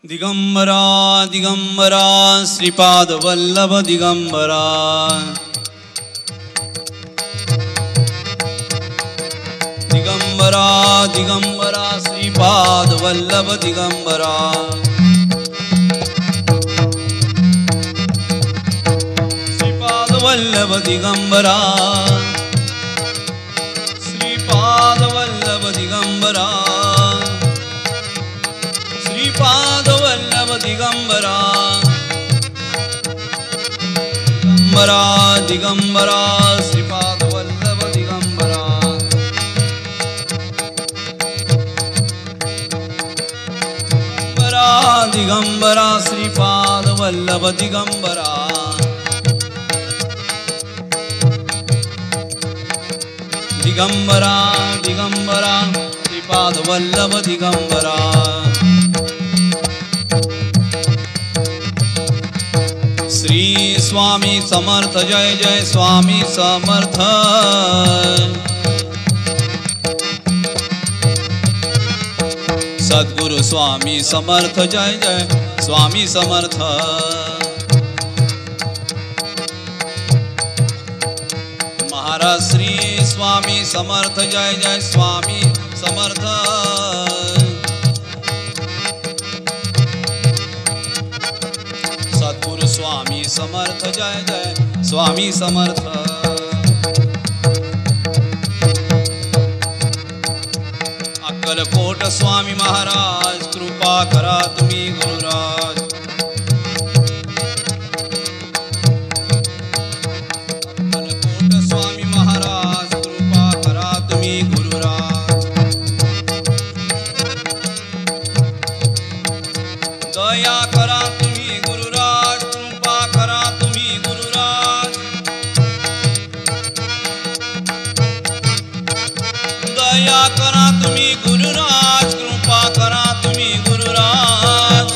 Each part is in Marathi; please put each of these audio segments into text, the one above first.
दिगंबरा दिगंबरा श्रीपाद वल्लभ दिगंबरा दिगंबरा दिगंबरा श्रीपाद वल्लभ दिगंबरा श्रीपाद वल्लभ दिगंबरा श्रीपाद वल्लभ दिगंबरा श्रीपाद वल्लभ दिगंबरा दिगंबरा दिगंबरा श्रीपाद वल्लभ दिगंबरा दिगंबरा श्रीपाद वल्लभ दिगंबरा दिगंबरा दिगंबरा श्रीपाद वल्लभ दिगंबरा श्री स्वामी समर्थ जय जय स्वामी समर्थ सद्गुरु स्वामी समर्थ जय जय स्वामी समर्थ महाराज श्री स्वामी समर्थ जय जय स्वामी समर्थ सद्गुरु स्वामी समर्थ जय जय स्वामी समर्थ अक्कलकोट स्वामी महाराज कृपा करा तुम्ही गुरुराज अक्कलकोट स्वामी महाराज कृपा करा तुम्ही गुरुराज दया करा तुम्ही गुरुराज कृपा करा तुम्ही गुरुराज दया करा तुम्ही गुरुराज कृपा करा तुम्ही गुरुराज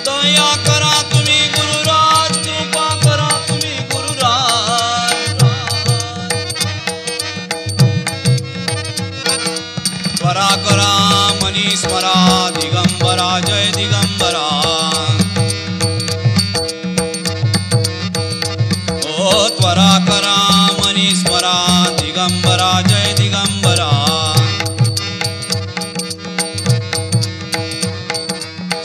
दया करा तुम्ही गुरुराज कृपा करा तुम्ही गुरुराज त्वरा करा मनी स्मरा दिगंबरा जय दिगंबरा ओ त्वरा करा मनी स्मरा दिगंबरा जय दिगंबरा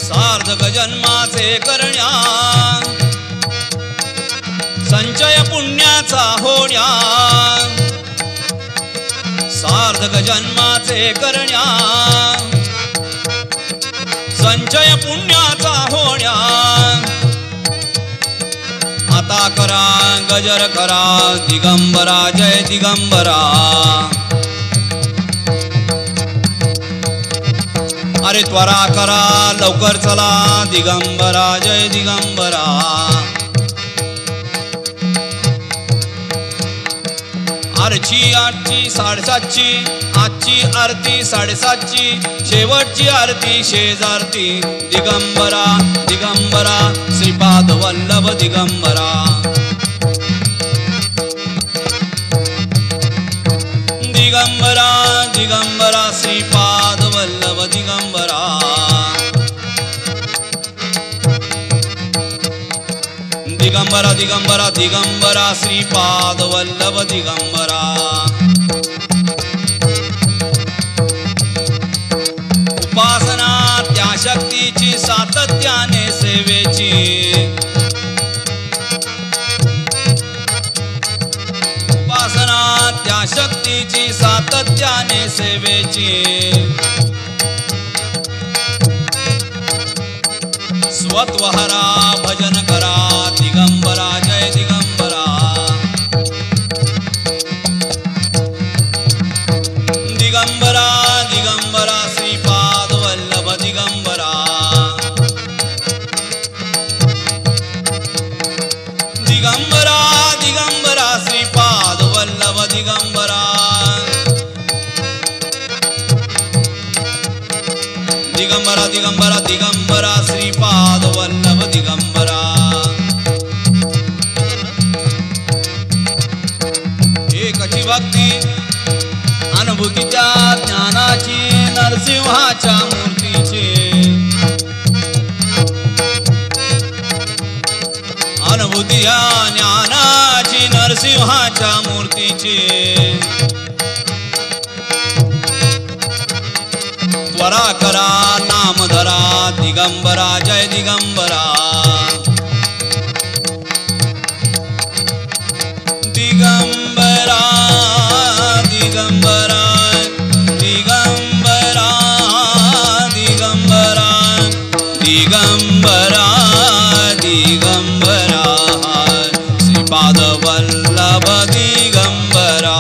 सार्धक जन्माचे करण्या संचय पुण्याचा होण्या सार्धक जन्माचे करण्या संचय पुण्याचा होण्या आता करा गजर करा दिगंबरा जय दिगंबरा अरे त्वरा करा लवकर चला दिगंबरा जय दिगंबरा आरची आठची साडेसातची आजची आरती साडेसातची शेवटची आरती शेजारती दिगंबरा दिगंबरा श्रीपाद वल्लभ दिगंबरा दिगंबरा दिगंबरा श्रीपाद वल्लभ दिगंबरा दिगंबरा दिगंबरा दिगंबरा श्रीपाद वल्लभ दिगंबरा उपासना त्या शक्तीची सातत्याने सेवेची उपासना त्या शक्तीची सातत्याने सेवेची स्वत्वहरा भजन करा दिगंबरा जय दिगंबरा दिगंबरा दिगंबरा श्रीपाद वल्लभ दिगंबरा दिगंबरा दिगंबरा श्रीपाद वल्लभ दिगंबरा दिगंबरा दिगंबरा दिगंबरा श्रीपाद वल्लभ दिगंबरा एकची भक्ती अनुभूतीच्या ज्ञानाची नर नरसिंहाच्या मूर्तीचे अनुभूती या ज्ञानाची नरसिंहाच्या मूर्तीची त्वरा करा नाम धरा दिगंबरा जय दिगंबरा दिगंबरा दिगंबरा दिगंबरा दिगंबरा दिगंबरा दिगंबरा श्रीपाद वल्लभ दिगंबरा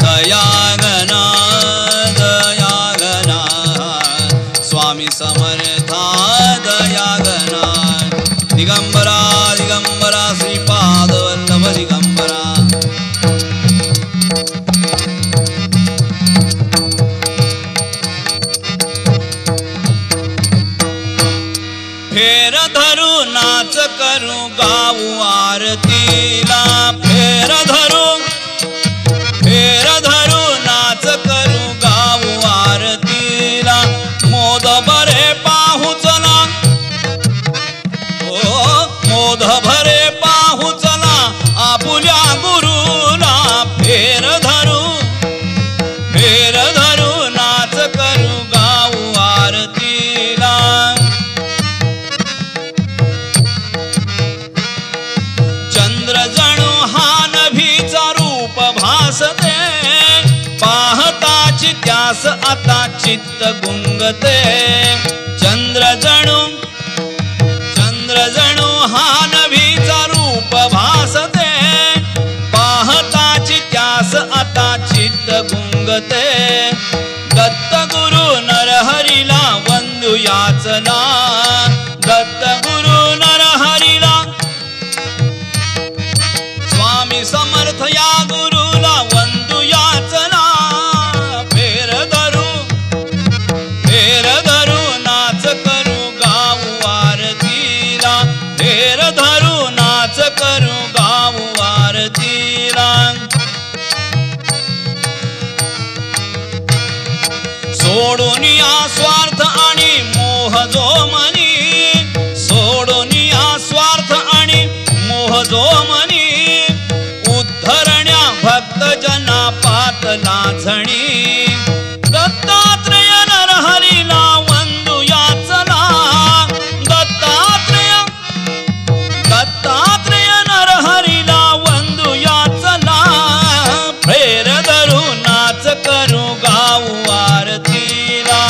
दयागना दयागना स्वामी समर्था दयागना दिगंबरा दिगंबरा श्रीपाद वल्लभ दिगंबरा फेर धरू नाच करू गाऊ आरतीला फेर धरू नाच करू गाऊ आरतीला मोद भरे पाहू चला ओ मोद भरे पाहू चला आपुल्या गुरुला फेर धरू नाच करू गाऊ आरतीला चंद्र जणू हा नभीचा रूप भासते पाहताची त्यास आता चित्त गुंगते चंद्र जणू हा नभीचा रूप भासते पाहताची त्यास आता चित्त गुंगते दत्त गुरु नरहरीला वंदू याचना दत्त गुरु नरहरीला स्वामी समर्थ या गुरुला वंदू याचना फेर धरू नाच करू गाऊ आरतीला फेर धरू नाच करू गाऊ आरतीला सोडून या स्वार्थ आणि मोह जो मनी सोडून या स्वार्थ आणि मोह जो मनी उद्धरण्या भक्त जना पातला झणी दत्तात्रेय नरहरीला वंदू याचना दत्तात्रेय नरहरीला वंदू याचना फेर धरू नाच करू गाऊ आरतीला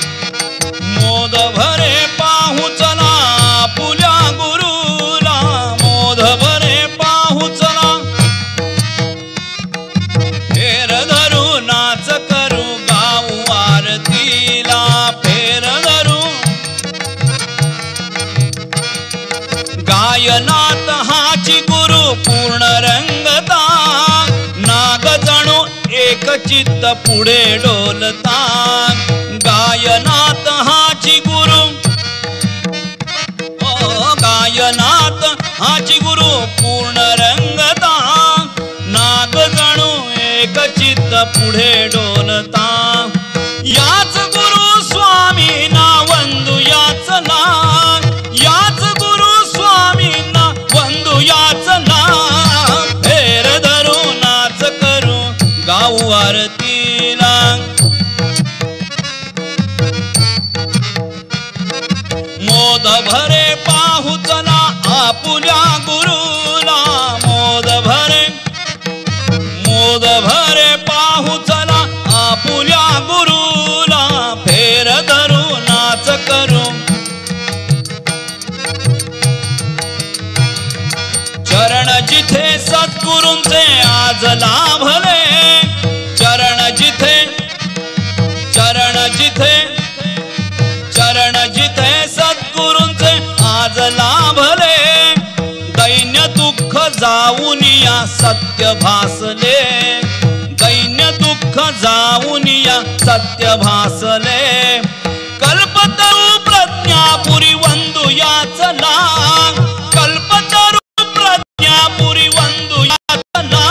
मोद भरे पाहू चला पुल्या गुरुला मोद भरे पाहू चला फेर धरू नाच करू गाऊ आरतीला फेर धरू गायनात हाची गुरु पूर्ण रंगता नाग जणू एक चित्त पुढे डोलता गायनात हाची गुरु गायनात हाची गुरु पूर्ण रंगता नाग जणू एक चित्त पुढे डोलता याच गुरु स्वामी ना वंदू याचना याच गुरु स्वामी ना वंदू याचना फेर धरू नाच करू गाऊ आरतीला मोद भरे पाहू चला आपुल्या गुरुला मोद भरे पाहू चला आपुल्या गुरुला फेर धरू नाच करू चरण जिथे सद्गुरूंचे आज लाभले चरण जिथे सद्गुरूंचे आज लाभले दैन्य दुःख जाऊन या सत्य भासले दैन्य दुःख जाऊन या सत्य भासले कल्पतरू प्रज्ञापुरी वंदू याचना कल्पतरू प्रज्ञापुरी वंदू याचना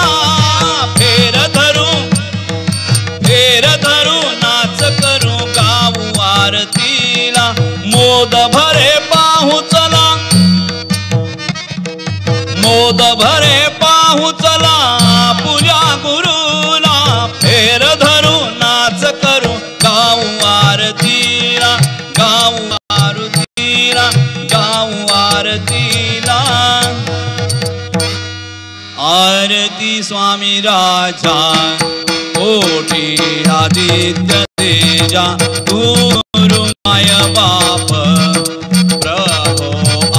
फेर धरू गोद भरे पाहू चला पूजा गुरुला फेर धरू नाच करू गाऊ आरतीला गाऊ आरतीला गाऊ आरतीला आरती स्वामी राजा कोटी आदित्य तेजा गुरु माय बाप प्रभो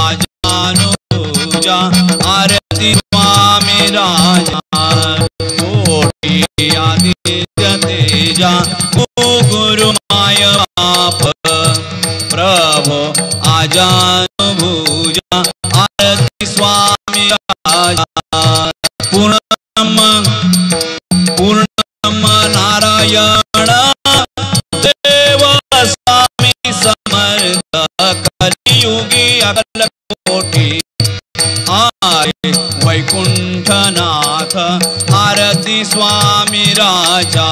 आजानु पूजा आरती स्वामी राजा कोटी आदित्य तेजा गुरु माय बाप प्रभो आजानु पूजा आरती स्वामी राजा पूर्णम नारायण देव स्वामी समर्थ कलियुगी अकल कोटी आये वैकुंठनाथ आरती स्वामी राजा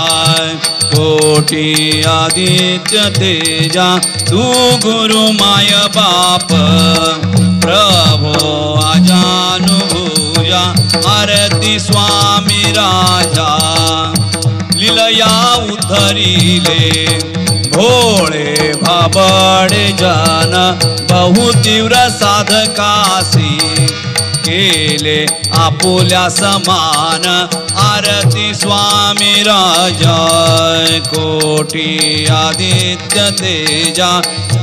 कोटी आदित्य तेजा तू गुरु माय बाप प्रभो आजानुभूजा आरती स्वामी राजा लीलया उद्धरिले भोळे भाबडे जन बहु तीव्र साधकासी केले आपुल्या समान आरती स्वामी राजा कोटी आदित्य तेजा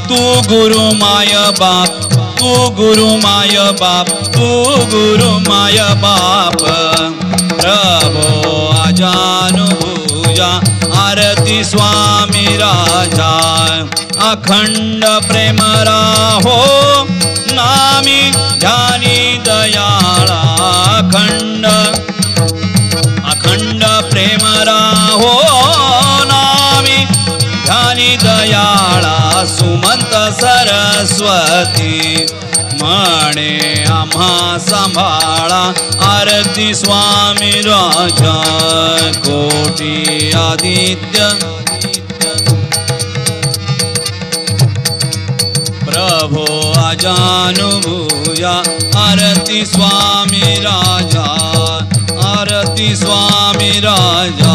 तू गुरु माय बाप तू गुरु माय बाप तू गुरु माय बाप प्रभो आजानुभूजा आरती स्वामी राजा अखंड प्रेम राहो नामी ध्यानी दयाळा अखंड प्रेम राहो नामी ध्यानी दयाळा सुमंत सरस्वती म्हणे आम्हा सांभाळा आरती स्वामी राजा कोटी आदित्य प्रभो आजानुभूजा आरती स्वामी राजा आरती स्वामी राजा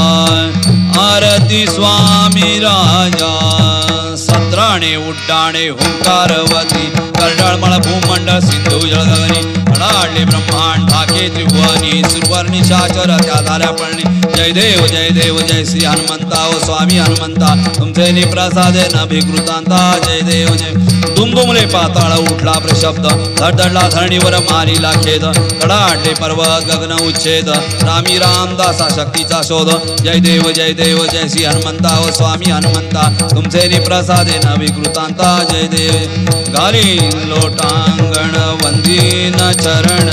आरती स्वामी राजा सत्राणे उड्डाणे हुंकारवती करडाळमळ भूमंडळ सिंधू जळगगनी अडाळले ब्रह्मांड ठाके त्रिभुवनी सुरवर्णी शाचर त्या झाल्या पळणी जय देव जय श्री हनुमंता ओ स्वामी हनुमंता तुमचे निप्रसादे नभिकृतांता जय देव जय दुमदुमले पाताळ उठला प्रशब्द धडधडला धरणीवर मारिला खेद कडाडले पर्वत गगन उच्छेद रामी रामदासा शक्तीचा शोध जय देव जय श्री हनुमंता ओ स्वामी हनुमंता तुमचे निप्रसादे नभिकृतांता जय देव घाली लोटांगण वंदीन चरण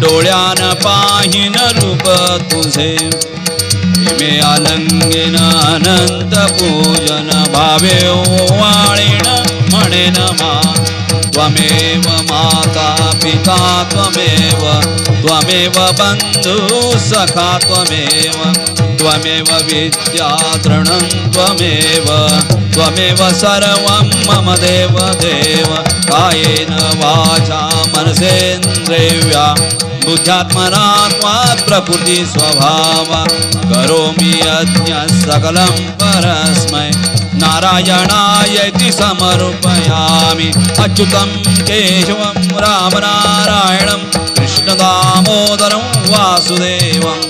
डोळ्यान पाहिन रूप तुझे मे आलंगिन अनंत पूजन भावे ओवाळीन म्हणेन मा त्वमेव माता पिता त्वमेव बंधु सखा त्वमेव विद्या तृणं त्वमेव सर्वं मम देव कायेन वाचा मनसेन्द्रिया बुद्ध्यात्मना त्वात् प्रकृति स्वभाव करोमि यज्ञ सकलं परस्मै नारायणायति समर्पयामि अच्युतं केशवं रामनारायणं कृष्णदामोदरं वासुदेवम्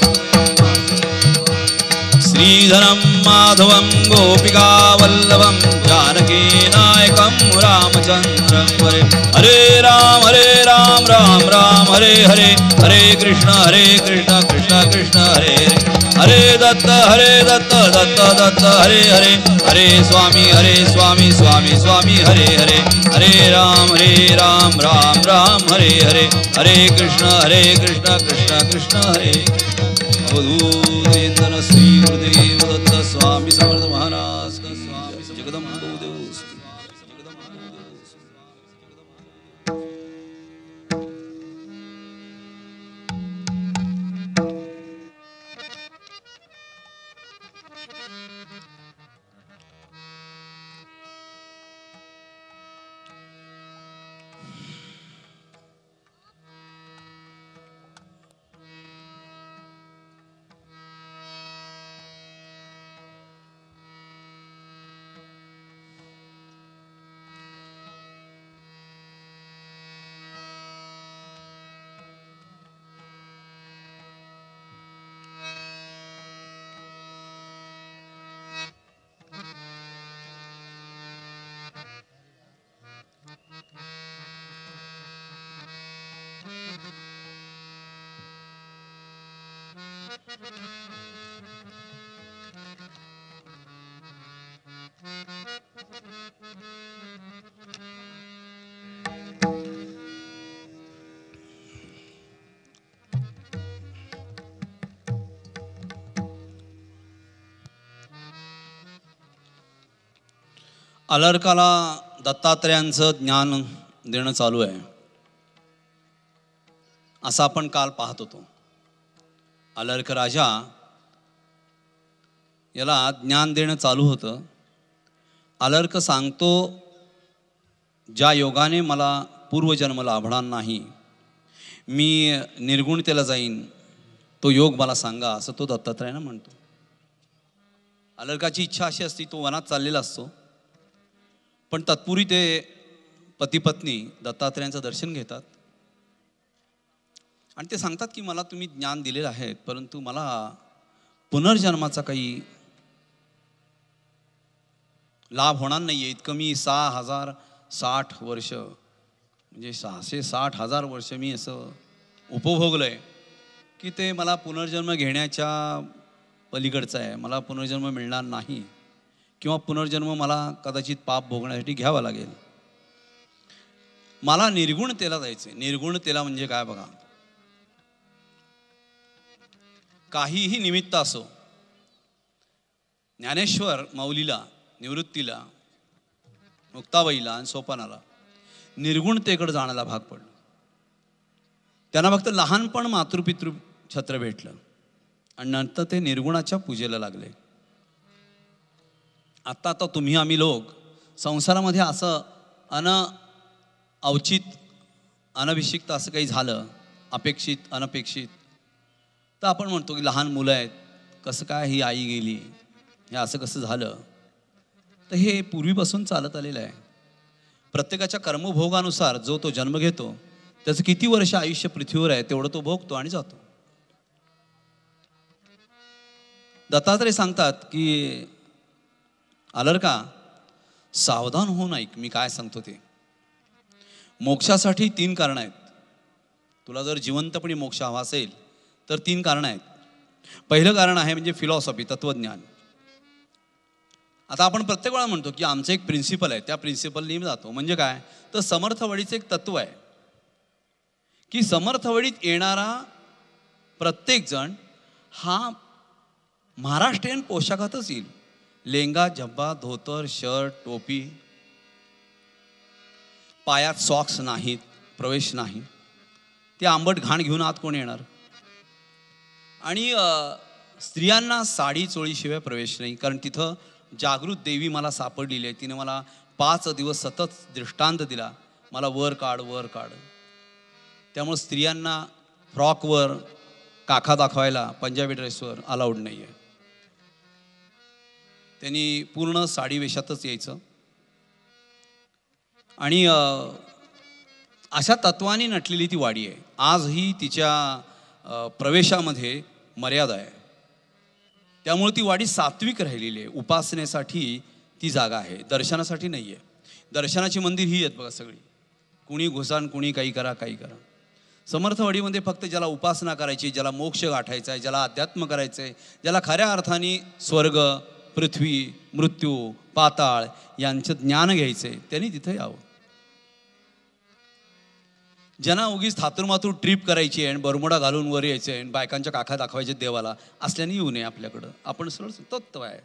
श्रीधरं माधवं गोपिकावल्लभं जानकीनायकं रामचन्द्रं हरे राम राम राम हरे हरे हरे कृष्ण कृष्ण कृष्ण हरे हरे दत्त दत्त हरे हरे हरे स्वामी स्वामी हरे हरे हरे राम राम राम हरे हरे हरे कृष्ण कृष्ण कृष्ण हरे अवधूतेन्द्र श्री गुरुदेव दत्त स्वामी समर्थ महाराज जगदम्बो देव अलर्काला दत्तात्रेयांचं ज्ञान देणं चालू आहे असं आपण काल पाहत होतो. अलर्क राजा याला ज्ञान देणं चालू होतं. अलर्क सांगतो, ज्या योगाने मला पूर्वजन्म लाभणार नाही, मी निर्गुणतेला जाईन, तो योग मला सांगा, असं तो दत्तात्रेयांना म्हणतो. अलर्काची इच्छा अशी असती, तो वनात चाललेला असतो, पण तत्पूर्वी ते पती पत्नी दत्तात्रेयांचं दर्शन घेतात आणि ते सांगतात की मला तुम्ही ज्ञान दिलेलं आहे, परंतु मला पुनर्जन्माचा काही लाभ होणार नाही आहे. इतकं मी 6060 वर्ष म्हणजे 660,000 वर्ष मी असं उपभोगलं आहे की ते मला पुनर्जन्म घेण्याच्या पलीकडचं आहे. मला पुनर्जन्म मिळणार नाही किंवा पुनर्जन्म मला कदाचित पाप भोगण्यासाठी घ्यावा लागेल. मला निर्गुणतेला जायचं. निर्गुणतेला म्हणजे काय बघा, काहीही निमित्त असो, ज्ञानेश्वर माऊलीला, निवृत्तीला, मुक्ताबाईला आणि सोपानाला निर्गुणतेकडे जाण्याला भाग पडलं. त्यांना फक्त लहानपण मातृपितृ छत्र भेटलं आणि नंतर ते निर्गुणाच्या पूजेला लागले. आता तुम्ही आम्ही लोक संसारामध्ये असं अनौचित अनभिषिक्त असं काही झालं, अपेक्षित अनपेक्षित, तर आपण म्हणतो की लहान मुलं आहेत, कसं काय ही आई गेली, हे असं कसं झालं. तर हे पूर्वीपासून चालत आलेलं आहे. प्रत्येकाच्या कर्मभोगानुसार जो तो जन्म घेतो, त्याचं किती वर्ष आयुष्य पृथ्वीवर आहे तेवढं तो भोगतो आणि जातो. दत्तात्रय सांगतात की अलर्का, सावधान होऊन ऐक मी काय सांगतो ते. मोक्षासाठी 3 कारणं आहेत. तुला जर जिवंतपणे मोक्ष हवा असेल तर 3 कारणं आहेत. पहिलं कारण आहे म्हणजे फिलॉसॉफी, तत्वज्ञान. आता आपण प्रत्येक वेळा म्हणतो की आमचं एक प्रिन्सिपल आहे, त्या प्रिन्सिपलनी जातो. म्हणजे काय, तर समर्थवडीचं एक तत्व आहे की समर्थवडीत येणारा प्रत्येक जण हा महाराष्ट्रीयन पोशाखातच येईल. लेंगा, झब्बा, धोतर, शर्ट, टोपी, पायात सॉक्स नाहीत, प्रवेश नाही. ते आंबट घाण घेऊन आत कोण येणार. आणि स्त्रियांना साडी चोळीशिवाय प्रवेश नाही, कारण तिथं जागृत देवी मला सापडलेली आहे. तिने मला 5 दिवस सतत दृष्टांत दिला, मला वर काढ वर काढ. त्यामुळे स्त्रियांना फ्रॉकवर काखा दाखवायला पंजाबी ड्रेसवर अलाउड नाही आहे. त्यांनी पूर्ण साडी वेशातच यायचं. आणि अशा तत्वाने नटलेली ती वाडी आहे. आजही तिच्या प्रवेशामध्ये मर्यादा आहे. त्यामुळे ती वाडी सात्विक राहिलेली आहे. उपासनेसाठी ती जागा आहे, दर्शनासाठी नाही आहे. दर्शनाची मंदिर ही आहेत बघा सगळी, कुणी घुसान कुणी काही करा काही करा. समर्थवाडीमध्ये फक्त ज्याला उपासना करायची, ज्याला मोक्ष गाठायचा आहे, ज्याला अध्यात्म करायचं आहे, ज्याला खऱ्या अर्थाने स्वर्ग, पृथ्वी, मृत्यू, पाताळ यांचं ज्ञान घ्यायचं आहे, त्यांनी तिथे यावं. ज्यांना उगीच थातुरमातूर ट्रिप करायची आहे आणि बरमुडा घालून वर यायचं आहे आणि बायकांच्या काखा दाखवायचे देवाला, असल्याने येऊ नये आपल्याकडं. आपण सरळ तत्व आहे.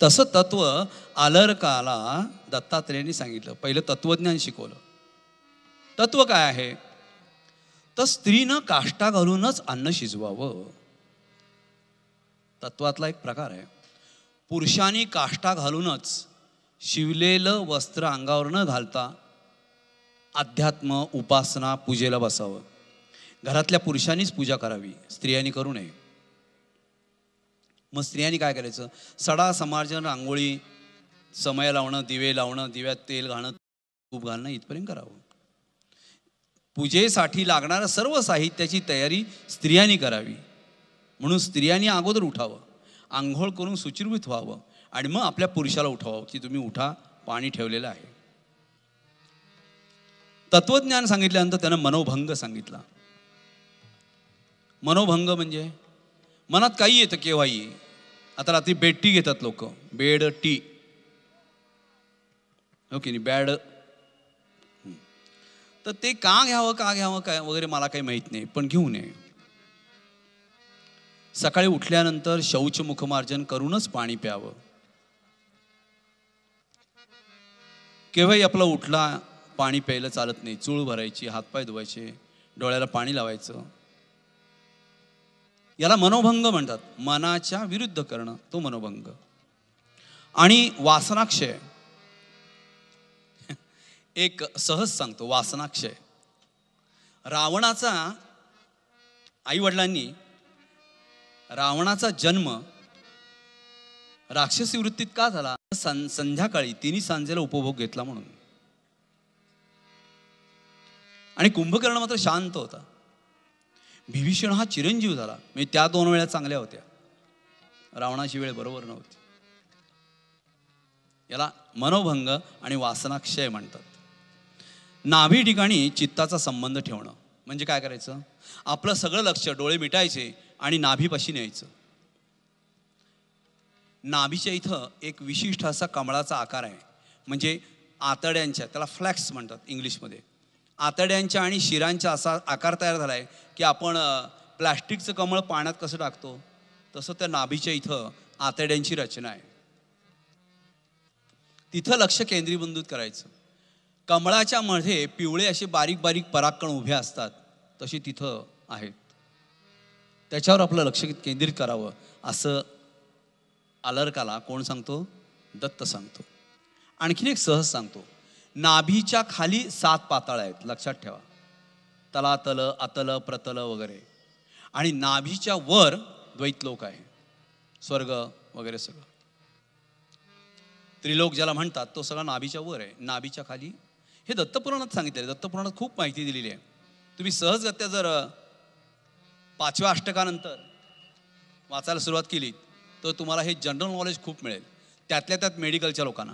तसं तत्व अलर्काला दत्तात्रेयांनी सांगितलं. पहिलं तत्वज्ञान शिकवलं. तत्व काय आहे, तर स्त्रीनं काष्टा घालूनच अन्न शिजवावं. तत्वातला एक प्रकार आहे. पुरुषांनी काष्टा घालूनच शिवलेलं वस्त्र अंगावर न घालता अध्यात्म, उपासना, पूजेला बसावं. घरातल्या पुरुषांनीच पूजा करावी, स्त्रियांनी करू नये. मग स्त्रियांनी काय करायचं, सडा समार्जन, रांगोळी, समय लावणं, दिवे लावणं, दिव्यात तेल घालणं, तूप घालणं इथपर्यंत करावं. पूजेसाठी लागणाऱ्या सर्व साहित्याची तयारी स्त्रियांनी करावी. म्हणून स्त्रियांनी अगोदर उठावं, आंघोळ करून सुचिर्भूत व्हावं आणि मग आपल्या पुरुषाला उठवावं की तुम्ही उठा, पाणी ठेवलेलं आहे. तत्वज्ञान सांगितल्यानंतर त्यानं मनोभंग सांगितला. मनोभंग म्हणजे मनात काही येतं केव्हाही. आता रात्री बेड टी घेतात लोक, बेड टी. हो की नाही, बॅड. तर ते का घ्यावं काय वगैरे मला काही माहीत नाही, पण घेऊ नये. सकाळी उठल्यानंतर शौच मुखमार्जन करूनच पाणी प्यावं. केव्हाही आपला उठला पाणी प्यायला चालत नाही. चूळ भरायची, हातपाय धुवायचे, डोळ्याला पाणी लावायचं. याला मनोभंग म्हणतात. मनाच्या विरुद्ध करणं, तो मनोभंग. आणि वासनाक्षय, एक सहज सांगतो, वासनाक्षय. रावणाचा आई वडिलांनी रावणाचा जन्म राक्षसी वृत्तीत का झाला? संध्याकाळी तिन्ही सांजेला उपभोग घेतला म्हणून. आणि कुंभकर्ण मात्र शांत होता. विभीषण हा चिरंजीव झाला. म्हणजे त्या 2 वेळा चांगल्या होत्या, रावणाची वेळ बरोबर नव्हती. याला मनोभंग आणि वासनाक्षय म्हणतात. नाभी ठिकाणी चित्ताचा संबंध ठेवणं म्हणजे काय करायचं? आपलं सगळं लक्ष, डोळे मिटायचे आणि नाभीपाशी न्यायचं. नाभीच्या इथं एक विशिष्ट असा कमळाचा आकार आहे. म्हणजे आतड्यांच्या, त्याला फ्लॅक्स म्हणतात इंग्लिशमध्ये, आतड्यांच्या आणि शिरांच्या असा आकार तयार झाला आहे की आपण प्लास्टिकचं कमळ पाण्यात कसं टाकतो तसं त्या नाभीच्या इथं आतड्यांची रचना आहे. तिथं लक्ष केंद्रीभूत करायचं. कमळाच्या मध्ये पिवळे असे बारीक बारीक परागकण उभे असतात, तशी तिथं आहेत. त्याच्यावर आपलं लक्ष केंद्रित करावं असं अलर्काला कोण सांगतो? दत्त सांगतो. आणखीन एक सहज सांगतो. नाभीच्या खाली 7 पाताळ आहेत, लक्षात ठेवा. तलातल, अतल, प्रतल वगैरे. आणि नाभीच्या वर द्वैतलोक आहे, स्वर्ग वगैरे सगळं. त्रिलोक ज्याला म्हणतात तो सगळा नाभीच्या वर आहे. नाभीच्या खाली, हे दत्तपुराणात सांगितले. दत्तपुराणात खूप माहिती दिलेली आहे. तुम्ही सहजगत्या जर 5व्या अष्टकानंतर वाचायला सुरुवात केली तर तुम्हाला हे जनरल नॉलेज खूप मिळेल. त्यातल्या त्यात मेडिकलच्या लोकांना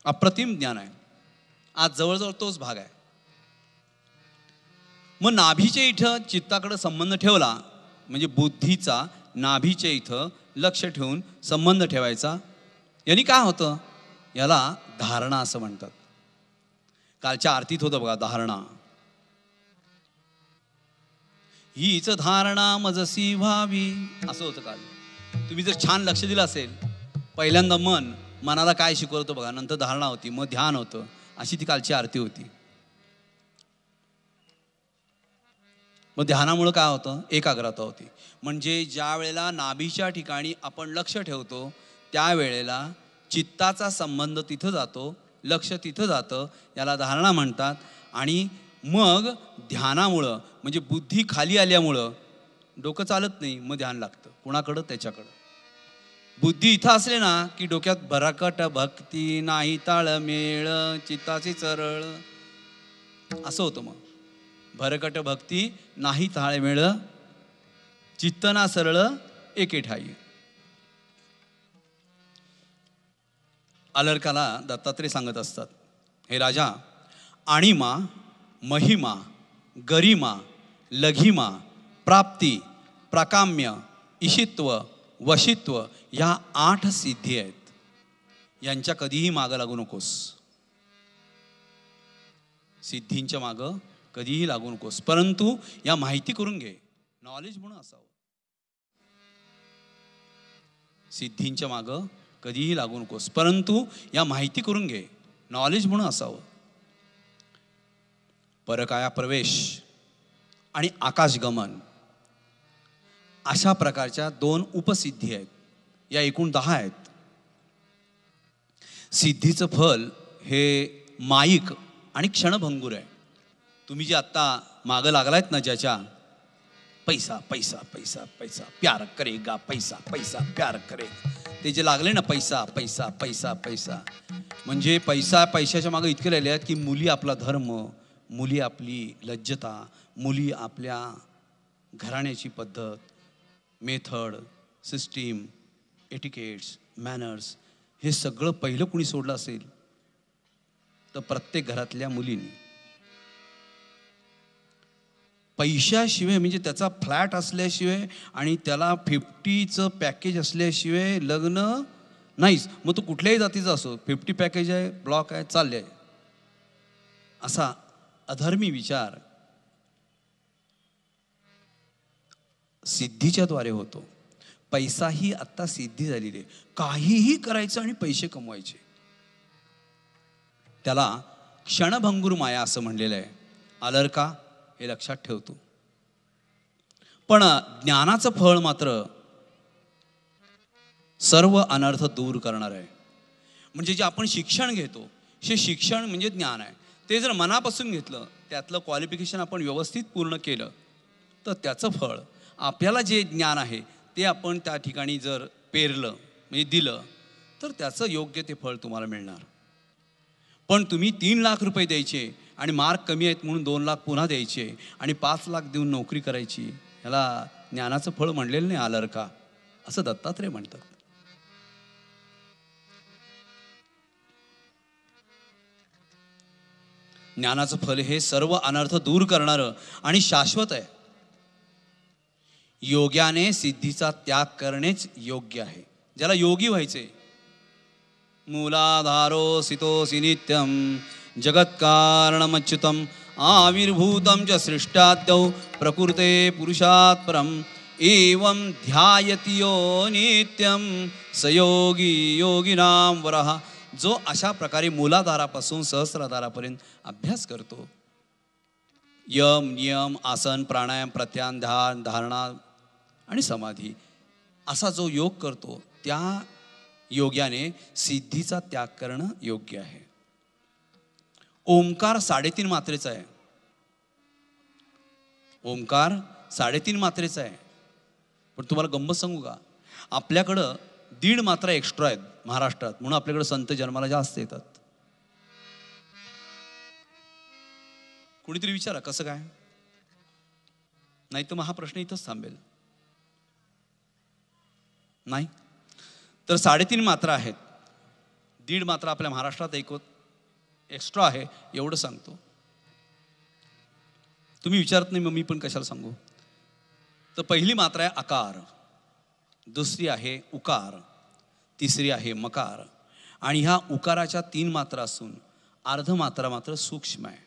अप्रतिम ज्ञान आहे. आज जवळजवळ तोच भाग आहे. मग नाभीच्या इथं चित्ताकडे संबंध ठेवला म्हणजे बुद्धीचा नाभीच्या इथं लक्ष ठेवून संबंध ठेवायचा. यांनी काय होतं? याला धारणा असं म्हणतात. कालच्या आरतीत होतं बघा, धारणा. हीच धारणा मजसी व्हावी असं होतं काल. तुम्ही जर छान लक्ष दिलं असेल, पहिल्यांदा मनाला काय शिकवतं बघा, नंतर धारणा होती, मग ध्यान होतं. अशी ती कालची आरती होती. मग ध्यानामुळं काय होतं? एकाग्रता होती. म्हणजे ज्या वेळेला नाभीच्या ठिकाणी आपण लक्ष ठेवतो त्यावेळेला चित्ताचा संबंध तिथं जातो, लक्ष तिथं जातं. याला धारणा म्हणतात. आणि मग ध्यानामुळं म्हणजे बुद्धी खाली आल्यामुळं डोकं चालत नाही, मग ध्यान लागतं. कुणाकडं? त्याच्याकडं. बुद्धी इथं असले ना की डोक्यात भरकट भक्ती नाही ताळमेळ चित्ताची चरळ असं होतं. मग भरकट भक्ती नाही ताळमेळ चित्त ना सरळ एके ठाई. अलर्काला दत्तात्रय सांगत असतात, हे राजा, आणिमा, महिमा, गरिमा, लघिमा, प्राप्ती, प्राकाम्य, ईशित्व, वशित्व ह्या 8 सिद्धी आहेत. यांच्या कधीही मागं लागू नकोस. सिद्धींच्या मागं कधीही लागू नकोस. परंतु या माहिती करून घे, नॉलेज म्हणून असावं. सिद्धींच्या मागं कधीही लागू नकोस, परंतु या माहिती करून घे, नॉलेज म्हणून असावं. परकाया प्रवेश आणि आकाशगमन अशा प्रकारच्या 2 उपसिद्धी आहेत. या एकूण 10 आहेत. सिद्धीचं फल हे माईक आणि क्षणभंगूर आहे. तुम्ही जे आत्ता मागं लागलायत ना, ज्याच्या पैसा पैसा पैसा पैसा प्यार करेगा, पैसा पैसा प्यार करे, ते जे लागले ना पैसा पैसा पैसा पैसा, म्हणजे पैशाच्या मागं इतके राहिले आहेत की मुली आपला धर्म, मुली आपली लज्जता, मुली आपल्या घराण्याची पद्धत, मेथड, सिस्टीम, एटिकेट्स, मॅनर्स, हे सगळं पहिलं कुणी सोडलं असेल तर प्रत्येक घरातल्या मुलींनी. पैशाशिवाय म्हणजे त्याचा फ्लॅट असल्याशिवाय आणि त्याला 50चं पॅकेज असल्याशिवाय लग्न नाहीच, मग तो कुठल्याही जातीचा असो, 50 पॅकेज आहे, ब्लॉक आहे, चालले आहे, असा अधर्मी विचार सिद्धीच्या द्वारे होतो. पैसा ही आत्ता सिद्धी झालेली आहे, काहीही करायचं आणि पैसे कमवायचे. त्याला क्षणभंगूर माया असं म्हणलेलं आहे. अलर्का हे लक्षात ठेवतो. पण ज्ञानाचं फळ मात्र सर्व अनर्थ दूर करणार आहे. म्हणजे जे आपण शिक्षण घेतो, हे शिक्षण म्हणजे ज्ञान आहे. ते जर मनापासून घेतलं, त्यातलं क्वालिफिकेशन आपण व्यवस्थित पूर्ण केलं, तर त्याचं फळ आपल्याला जे ज्ञान आहे ते आपण त्या ठिकाणी जर पेरलं म्हणजे दिलं, तर त्याचं योग्य ते फळ तुम्हाला मिळणार. पण तुम्ही 3 लाख रुपये द्यायचे आणि मार्क कमी आहेत म्हणून 2 लाख पुन्हा द्यायचे आणि 5 लाख देऊन नोकरी करायची, ह्याला ज्ञानाचं फळ म्हणलेलं नाही अलर्का, असं दत्तात्रय म्हणतात. ज्ञानाचं फल हे सर्व अनर्थ दूर करणारं आणि शाश्वत आहे. योग्याने सिद्धीचा त्याग करणेच योग्य आहे. ज्याला योगी व्हायचे, मूलाधारो सितोसी नित्यम जगत्कारणमच्युतम आविर्भूतं च सृष्टाद्यौ प्रकृते पुरुषात् परम एवं ध्यायति यो नित्यम सयोगी योगिनाम वरः. जो अशा प्रकारे मूलाधारापासून सहस्राधारापर्यंत अभ्यास करतो, यम नियम आसन प्राणायाम प्रत्यान ध्यान धारणा आणि समाधी असा जो योग करतो, त्या योग्याने सिद्धीचा त्याग करणं योग्य आहे. ओंकार 3.5 मात्रेचा आहे. ओंकार 3.5 मात्रेचा आहे. पण तुम्हाला गंमत सांगू का, आपल्याकडं 1.5 मात्रा एक्स्ट्रा आहेत महाराष्ट्रात, म्हणून आपल्याकडे संत जन्माला जास्त येतात. कुणीतरी विचारा कसं काय? नाही तर मग हा प्रश्न इथंच थांबेल. नाही तर 3.5 मात्रा आहेत, 1.5 मात्रा आपल्या महाराष्ट्रात एक्स्ट्रा आहे, एवढं सांगतो. तुम्ही विचारत नाही, मग मी पण कशाला सांगू. तर पहिली मात्रा आहे अकार, दुसरी आहे उकार, तिसरी आहे मकार. आणि ह्या उकाराच्या 3 मात्रा असून अर्ध मात्रा मात्र सूक्ष्म आहे.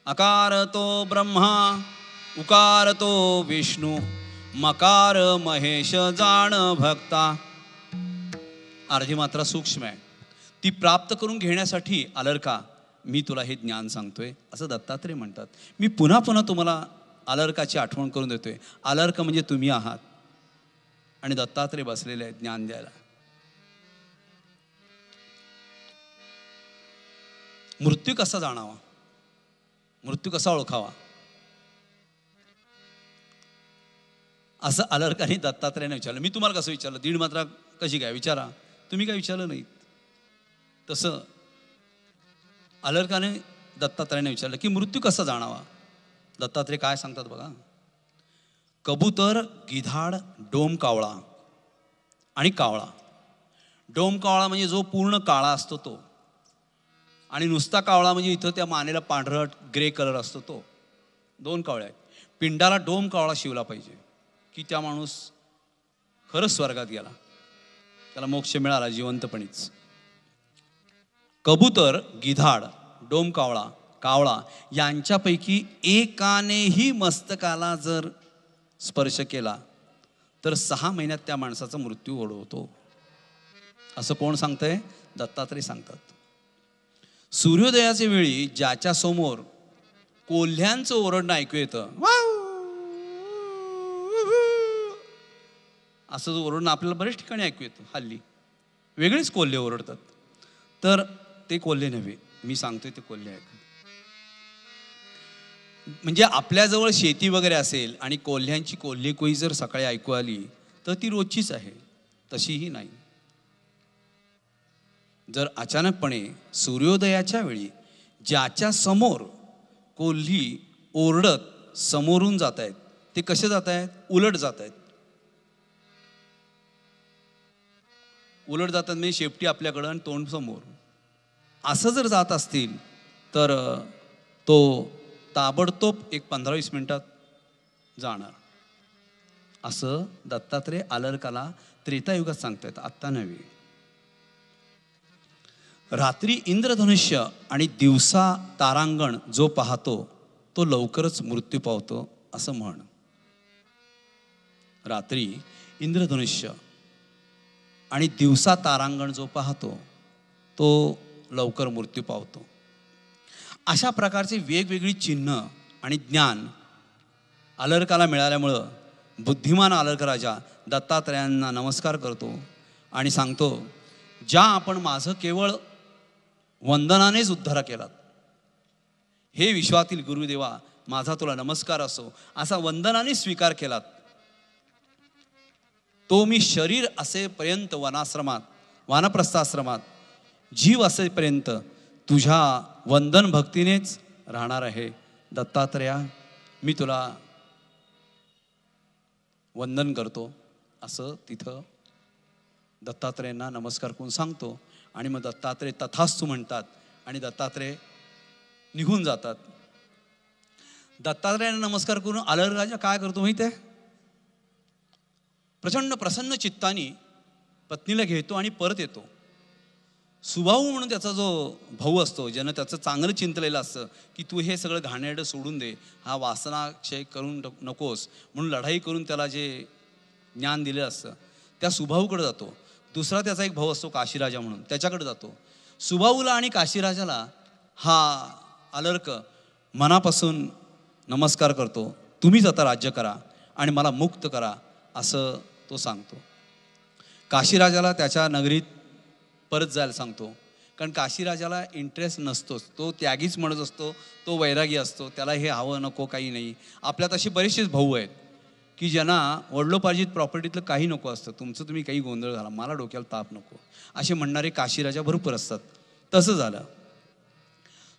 अकार तो ब्रह्मा, उकार तो विष्णू, मकार महेश जाण भक्ता. अर्धी मात्रा सूक्ष्म आहे. ती प्राप्त करून घेण्यासाठी अलर्का मी तुला हे ज्ञान सांगतोय असं दत्तात्रय म्हणतात. मी पुन्हा पुन्हा तुम्हाला अलर्काची आठवण करून देतोय. अलर्क म्हणजे तुम्ही आहात आणि दत्तात्रय बसलेले आहेत ज्ञान द्यायला. मृत्यू कसा जाणावा, मृत्यू कसा ओळखावा, असं अलर्काने दत्तात्रयाने विचारलं. मी तुम्हाला कसं विचारलं, 1.5 मात्रा कशी काय विचारा, तुम्ही काय विचारलं नाही. तसं अलर्काने दत्तात्रयाने विचारलं की मृत्यू कसा जाणावा. दत्तात्रय काय सांगतात बघा. कबूतर, गिधाड, डोम कावळा आणि कावळा. डोम कावळा म्हणजे जो पूर्ण काळा असतो तो, आणि नुसता कावळा म्हणजे इथं त्या मानेला पांढरट ग्रे कलर असतो तो. 2 कावळे आहेत. पिंडाला डोम कावळा शिवला पाहिजे की त्या माणूस खरंच स्वर्गात गेला, त्याला मोक्ष मिळाला जिवंतपणीच. कबूतर, गिधाड, डोम कावळा, कावळा यांच्यापैकी एकानेही मस्तकाला जर स्पर्श केला तर 6 महिन्यात त्या माणसाचा मृत्यू ओढवतो. असं कोण सांगतंय? दत्तात्रय सांगतात. सूर्योदयाच्या वेळी ज्याच्या समोर कोल्ह्यांचं ओरडणं ऐकू येतं, असं जो ओरडणं आपल्याला बरेच ठिकाणी ऐकू येतं हल्ली, वेगळेच कोल्हे ओरडतात, तर ते कोल्हे नव्हे, मी सांगतोय ते कोल्हे आहेत. म्हणजे आपल्याजवळ शेती वगैरे असेल आणि कोल्ह्यांची कोल्हे कोई जर सकाळी ऐकू आली तर ती रोजचीच आहे, तशीही नाही. जर अचानकपणे सूर्योदयाच्या वेळी ज्याच्या समोर कोल्ही ओरडत समोरून जात आहेत, ते कसे जात आहेत? उलट जात आहेत. उलट जातात म्हणजे शेपटी आपल्याकडं आणि तोंड समोर, असं जर जात असतील तर तो ताबडतोब 15-20 मिनिटात जाणार. असं दत्तात्रेय आलरकाला त्रेतायुगात सांगतायत, आत्ता नव्हे. रात्री इंद्रधनुष्य आणि दिवसा तारांगण जो पाहतो तो लवकरच मृत्यू पावतो असं म्हण. रात्री इंद्रधनुष्य आणि दिवसा तारांगण जो पाहतो तो लवकर मृत्यू पावतो. अशा प्रकारचे वेगवेगळी चिन्ह आणि ज्ञान आलरकाला मिळाल्यामुळं बुद्धिमान आलर्क राजा दत्तात्रेयांना नमस्कार करतो आणि सांगतो, ज्या आपण माझं केवळ वंदनानेच उद्धार केलात, हे विश्वातील गुरुदेवा माझा तुला नमस्कार असो, असा वंदनाने स्वीकार केलात, तो मी शरीर असेपर्यंत वनाश्रमात वानप्रस्थाश्रमात जीव असेपर्यंत तुझ्या वंदन भक्तीनेच राहणार आहे. दत्तात्रेया मी तुला वंदन करतो असं तिथं दत्तात्रेयांना नमस्कार करून सांगतो. आणि मग दत्तात्रेय तथास्तु म्हणतात आणि दत्तात्रेय निघून जातात. दत्तात्रेयांना नमस्कार करून आलर्क राजा काय करतो माहिती आहे? प्रचंड प्रसन्न चित्तानी पत्नीला घेतो आणि परत येतो. सुभाऊ म्हणून त्याचा जो भाऊ असतो, ज्यानं त्याचं चांगलं चिंतलेलं असतं की तू हे सगळं घाणेरडं सोडून दे, हा वासनाक्षय करून नकोस म्हणून लढाई करून त्याला जे ज्ञान दिलेलं असतं त्या सुभाऊकडे जातो. दुसरा त्याचा एक भाऊ असतो काशीराजा म्हणून, त्याच्याकडे जातो. सुभाऊला आणि काशीराजाला हा आलर्क मनापासून नमस्कार करतो, तुम्हीच आता राज्य करा आणि मला मुक्त करा असं तो सांगतो. काशीराजाला त्याच्या नगरीत परत जायला सांगतो, कारण काशीराजाला इंटरेस्ट नसतोच, तो त्यागीच म्हणत असतो, तो वैरागी असतो, त्याला हे हवं नको काही नाही. आपल्यात असे बरेचसेच भाऊ आहेत की ज्यांना वडिलोपार्जित प्रॉपर्टीतलं काही नको असतं, तुमचं तुम्ही काही गोंधळ घाला, मला डोक्याला ताप नको असे म्हणणारे काशीराजा भरपूर असतात. तसं झालं.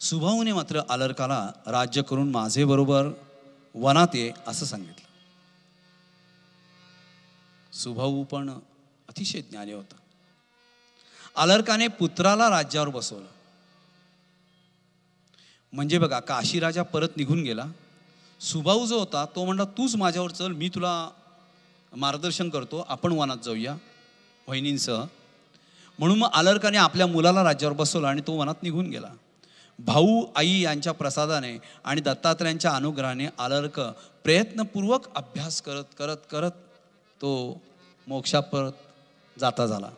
सुभाऊने मात्र आलर्काला राज्य करून माझे बरोबर वनात ये असं सांगितलं. सुभाऊ पण अतिशय ज्ञानी होता. आलर्काने पुत्राला राज्यावर बसवलं. म्हणजे बघा, काशीराजा परत निघून गेला. सुभाऊ जो होता तो म्हणला, तूच माझ्यावर चल, मी तुला मार्गदर्शन करतो, आपण वनात जाऊया वहिनींसह. म्हणून मग आलर्काने आपल्या मुलाला राज्यावर बसवलं आणि तो वनात निघून गेला. भाऊ आई यांच्या प्रसादाने आणि दत्तात्रेयांच्या अनुग्रहाने आलर्क प्रयत्नपूर्वक अभ्यास करत करत करत तो मोक्षापर्यंत जाता झाला.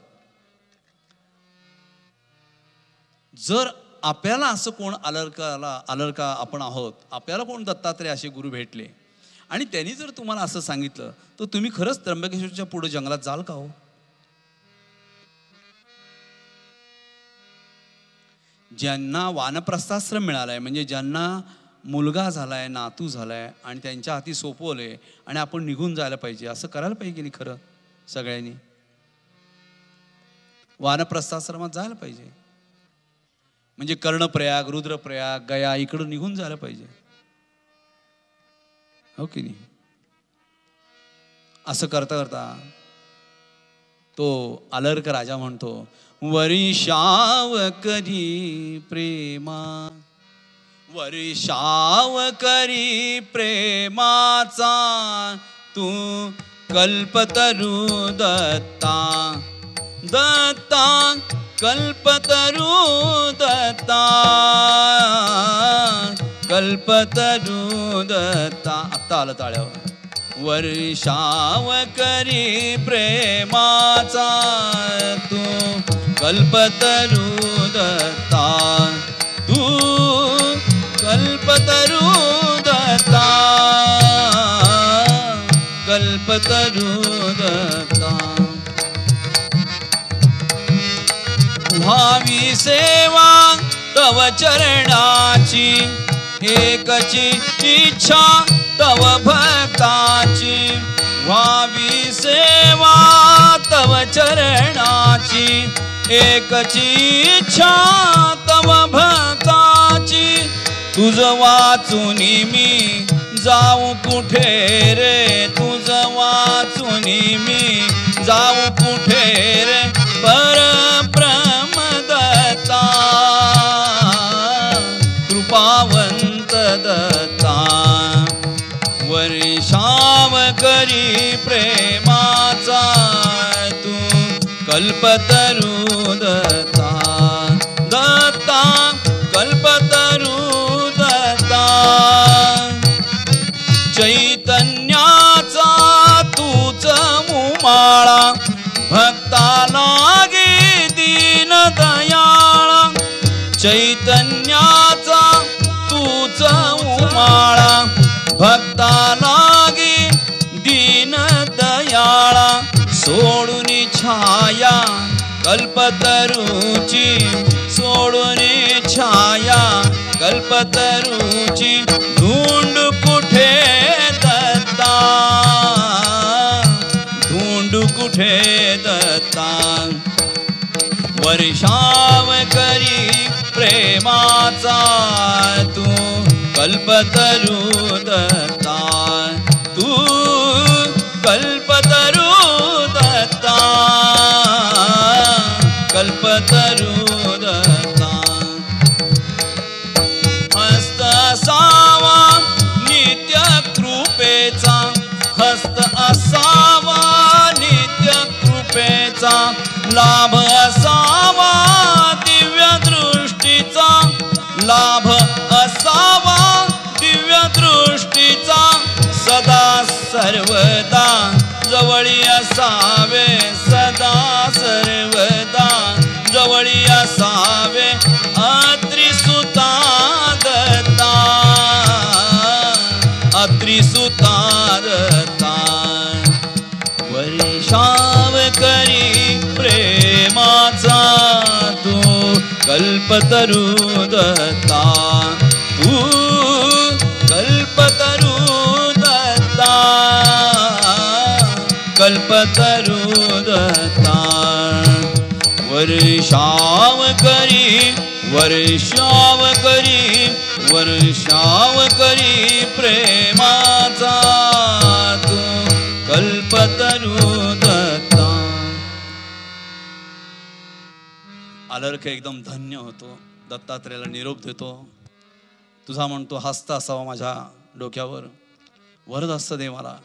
जर आपल्याला असं कोण आलर्का आपण आहोत, आपल्याला कोण दत्तात्रेय असे गुरु भेटले आणि त्यांनी जर तुम्हाला असं सांगितलं, तर तुम्ही खरंच त्र्यंबकेश्वरच्या पुढे जंगलात जाल का हो? ज्यांना वानप्रस्थाश्रम मिळालाय, म्हणजे ज्यांना मुलगा झालाय, नातू झालाय आणि त्यांच्या हाती सोपवलंय आणि आपण निघून जायला पाहिजे, असं करायला पाहिजे की नाही? खरं सगळ्यांनी वानप्रस्थाश्रमात जायला पाहिजे. म्हणजे कर्णप्रयाग, रुद्रप्रयाग, गया इकडं निघून जायला पाहिजे, हो की नाही? असं करता करता तो आलर्क राजा म्हणतो, वर्षाव करी प्रेमा, वर्षाव करी प्रेमाचा तू कल्पतरू दत्ता, दत्ता कल्पतरू दत्ता, कल्पतरू दत्ता. आत्ता आलं टाळ्यावर. वर्षाव करी प्रेमाचा तू कल्पतरू दत्ता, तू कल्पतरू दत्ता, कल्पतरू दत्ता. व्हावी सेवा तव चरणाची, एकची इच्छा तव भक्ताची. व्हावी सेवा तव चरणाची, एकची इच्छा तव भक्ताची. तुझ वाचून मी जाऊ कुठे रे, तुझ वाचून मी जाऊ कुठे रे, परब्रह्म दत्ता, कृपावंत दत्ता. वर्षाव करी प्रेम कल्पतरू दत्ता, दत्ता कल्पतरू दत्ता. चैतन्याचा तूच मुमाळा, भक्ता लागे दीन दयाळा. चैतन्याचा तूच उमाळा, भक्ता लागे दीन दयाळा. सोडून छाया कल्पतरूची, सोडून छाया कल्पतरूची. धुंड कुठे दत्ता, धुंड कुठे दत्ता. वर्षाव करी प्रेमाचा तू कल्पतरू दत्ता, तू कल्पतरू दत्ता, कल्पतरू दत्ता. हस्त असावा नित्य कृपेचा, हस्त असावा नित्य कृपेचा. लाभ असावा दिव्य दृष्टीचा, लाभ असावा दिव्य दृष्टीचा. सदा सर्वदा जवळी असावे, सदा सर्वदा जवळी असावे. अत्रिसुता दत्ता, अत्रिसुता दत्ता. वर्षाव करी प्रेमाचा तू कल्पतरू दत्ता, तू कल्पतरू दत्ता, कल्पतरू दत्ता. वर्षाव करी, वर्षाव करी, वर्षाव करी प्रेमाचा तू कल्पतरू दत्ता. आलर्ख एकदम धन्य होतो. दत्तात्रेयाला निरोप देतो. तुझा म्हणतो हस्त असावा माझ्या डोक्यावर, वरद हस्त दे मला,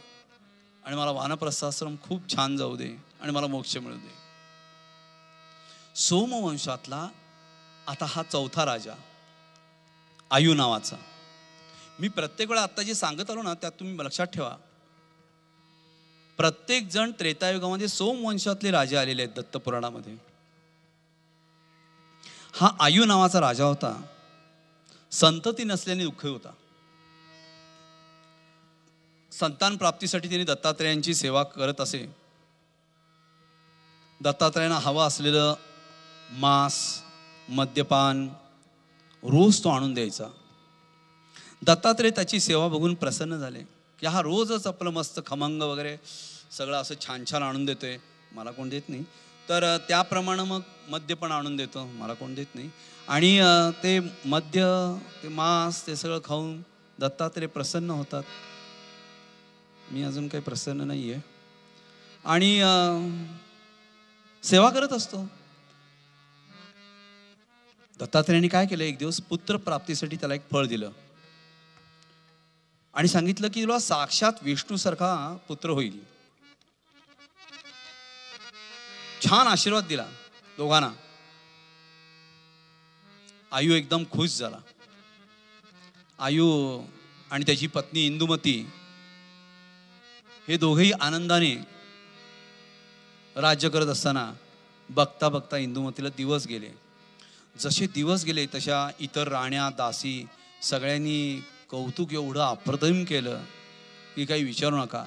आणि मला वानप्रस्थाश्रम खूप छान जाऊ दे, आणि मला मोक्ष मिळू दे. सोमवंशातला आता हा चौथा राजा आयु नावाचा. मी प्रत्येक वेळा आता जे सांगत आलो ना त्यात तुम्ही लक्षात ठेवा, प्रत्येक जण त्रेतायुगामध्ये सोमवंशातले राजे आलेले आहेत दत्तपुराणामध्ये. हा आयु नावाचा राजा होता. संतती नसल्याने दुःख होता. संतान प्राप्तीसाठी त्यांनी दत्तात्रेयांची सेवा करत असे. दत्तात्रेयांना हवं असलेलं मांस, मद्यपान रोज तो आणून द्यायचा. दत्तात्रेय त्याची सेवा बघून प्रसन्न झाले की हा रोजच आपलं मस्त खमंग वगैरे सगळं असं छान छान आणून देतोय, मला कोण देत नाही. तर त्याप्रमाणे मग मद्य पण आणून देतो, मला कोण देत नाही. आणि ते मद्य, ते मांस, ते सगळं खाऊन दत्तात्रेय प्रसन्न होतात. मी अजून काही प्रसन्न नाही आहे. आणि सेवा करत असतो. दत्तात्रेयांनी काय केलं, एक दिवस पुत्र प्राप्तीसाठी त्याला एक फळ दिलं आणि सांगितलं की तुला साक्षात विष्णूसारखा पुत्र होईल. छान आशीर्वाद दिला दोघांना. आयु एकदम खुश झाला. आयु आणि त्याची पत्नी इंदुमती हे दोघेही आनंदाने राज्य करत असताना बघता बघता इंदुमतीला दिवस गेले. जसे दिवस गेले तशा इतर राण्या, दासी सगळ्यांनी कौतुक एवढं अप्रतिम केलं की काही विचारू नका.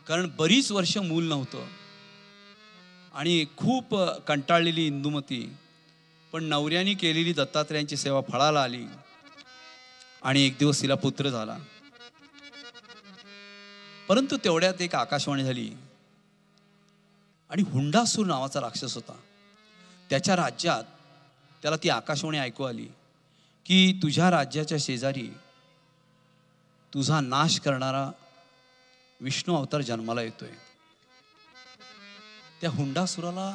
कारण बरीच वर्ष मूल नव्हतं आणि खूप कंटाळलेली इंदुमती, पण नवऱ्याने केलेली दत्तात्रेयांची सेवा फळाला आली आणि एक दिवस तिला पुत्र झाला. परंतु तेवढ्यात एक आकाशवाणी झाली आणि हुंडासूर नावाचा राक्षस होता. त्याच्या राज्यात त्याला ती आकाशवाणी ऐकू आली की तुझ्या राज्याच्या शेजारी तुझा नाश करणारा विष्णू अवतार जन्माला येतोय. त्या हुंडासुराला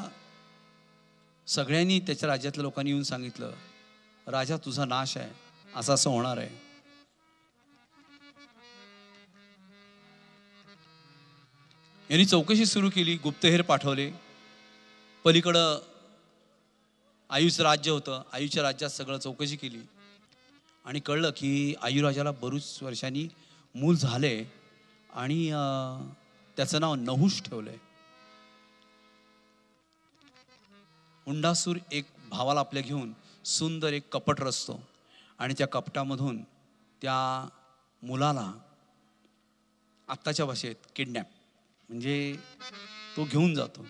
सगळ्यांनी, त्याच्या राज्यातल्या लोकांनी येऊन सांगितलं, राजा तुझा नाश आहे, असं असं होणार आहे. यांनी चौकशी सुरू केली, गुप्तहेर पाठवले पलीकडं आयुचं राज्य होतं. आयुच्या राज्यात सगळं चौकशी केली आणि कळलं की आयुराजाला बरीच वर्षांनी मूल झाले आणि त्याचं नाव नहुष ठेवलंय. हुंडासूर एक भावाला आपल्या घेऊन सुंदर एक कपट रचतो आणि त्या कपटामधून त्या मुलाला आत्ताच्या भाषेत किडनॅप म्हणजे तो घेऊन जातो.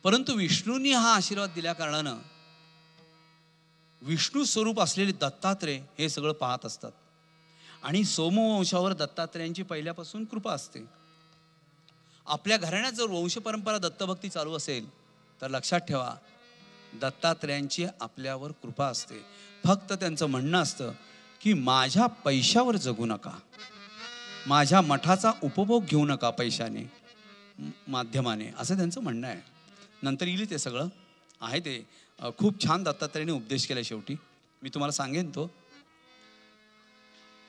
परंतु विष्णूंनी हा आशीर्वाद दिल्या कारणानं विष्णू स्वरूप असलेले दत्तात्रेय हे सगळं पाहत असतात आणि सोमवंशावर दत्तात्रेयांची पहिल्यापासून कृपा असते. आपल्या घराण्यात जर वंश परंपरा दत्तभक्ती चालू असेल तर लक्षात ठेवा, दत्तात्रेयांची आपल्यावर कृपा असते. फक्त त्यांचं म्हणणं असतं की माझ्या पैशावर जगू नका, माझ्या मठाचा उपभोग घेऊ नका पैशाने माध्यमाने, असं त्यांचं म्हणणं आहे. नंतर येईल ते सगळं आहे. ते खूप छान दत्तात्रेयाने उपदेश केला. शेवटी मी तुम्हाला सांगेन तो.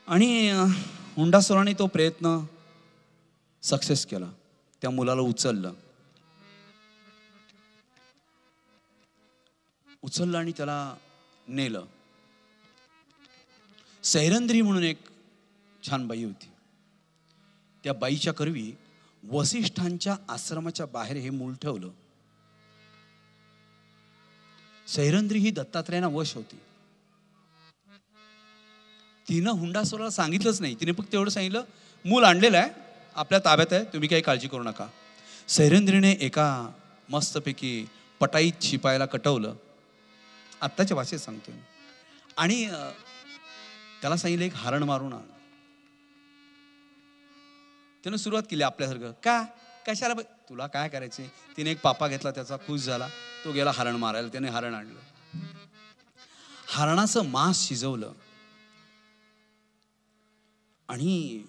आणि हुंडासुराने तो प्रयत्न सक्सेस केला. त्या मुलाला उचललं आणि त्याला नेलं. सैरंद्री म्हणून एक छान बाई होती. त्या बाईच्या करवी वसिष्ठांच्या आश्रमाच्या बाहेर हे मूल ठेवलं. सैरंद्री ही दत्तात्रेयांना वश होती. तिनं हुंडासुराला सांगितलंच नाही. तिने फक्त एवढं सांगितलं, मूल आणलेलं आहे, आपल्या ताब्यात आहे, तुम्ही काही काळजी करू नका. सैरंद्रीने एका मस्तपैकी पटाईत शिपायाला कटवलं, आत्ताच्या भाषेत सांगतोय, आणि त्याला सांगितलं एक हरण मारून आण. त्यानं सुरुवात केली आपल्यासारखं, का कशाला तुला काय करायचे. तिने एक पापा घेतला, त्याचा खुश झाला, तो गेला हरण मारायला. त्याने हरण आणलं, हरणाचं मांस शिजवलं आणि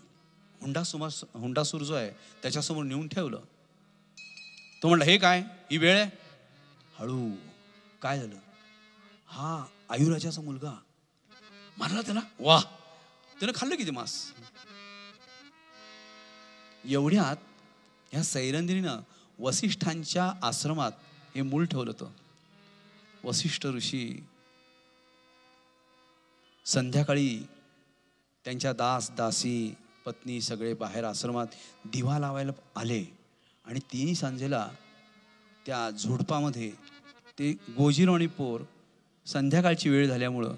हुंडासूर जो आहे त्याच्यासमोर नेऊन ठेवलं. तो म्हणला, हे काय, ही वेळ आहे. हळू, काय झालं. हा आयुराजाचा मुलगा, मारला त्याला. वाह, त्यानं खाल्लं किती मांस. एवढ्यात ह्या सैरंद्रीनं वसिष्ठांच्या आश्रमात हे मूल ठेवलं होतं. वसिष्ठ ऋषी संध्याकाळी त्यांच्या दास दासी पत्नी सगळे बाहेर आश्रमात दिवा लावायला आले आणि तिन्ही सांजेला त्या झुडपामध्ये ते गोजीरो आणि पोर संध्याकाळची वेळ झाल्यामुळं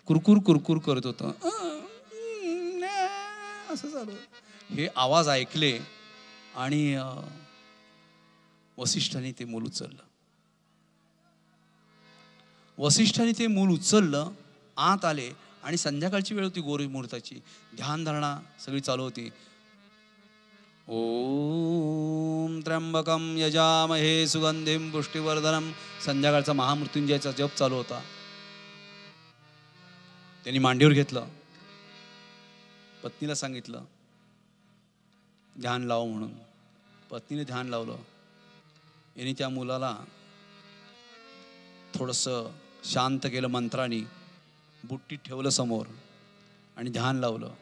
कुरकुर कुरकुर करत होतं. असं चालू. हे आवाज ऐकले आणि वसिष्ठांनी ते मूल उचललं. वसिष्ठांनी ते मूल उचललं, आत आले आणि संध्याकाळची वेळ होती, गोरी मुहूर्ताची. ध्यानधारणा सगळी चालू होती. ओम त्र्यंबकम यजामहे सुगंधिम पुष्टिवर्धनम. संध्याकाळचा महामृत्युंजयाचा जप चालू होता. त्यांनी मांडीवर घेतलं, पत्नीला सांगितलं ध्यान लाव म्हणून. पत्नीने ध्यान लावलं. यांनी त्या मुलाला थोडंसं शांत केलं मंत्राने, बुट्टीत ठेवलं समोर आणि ध्यान लावलं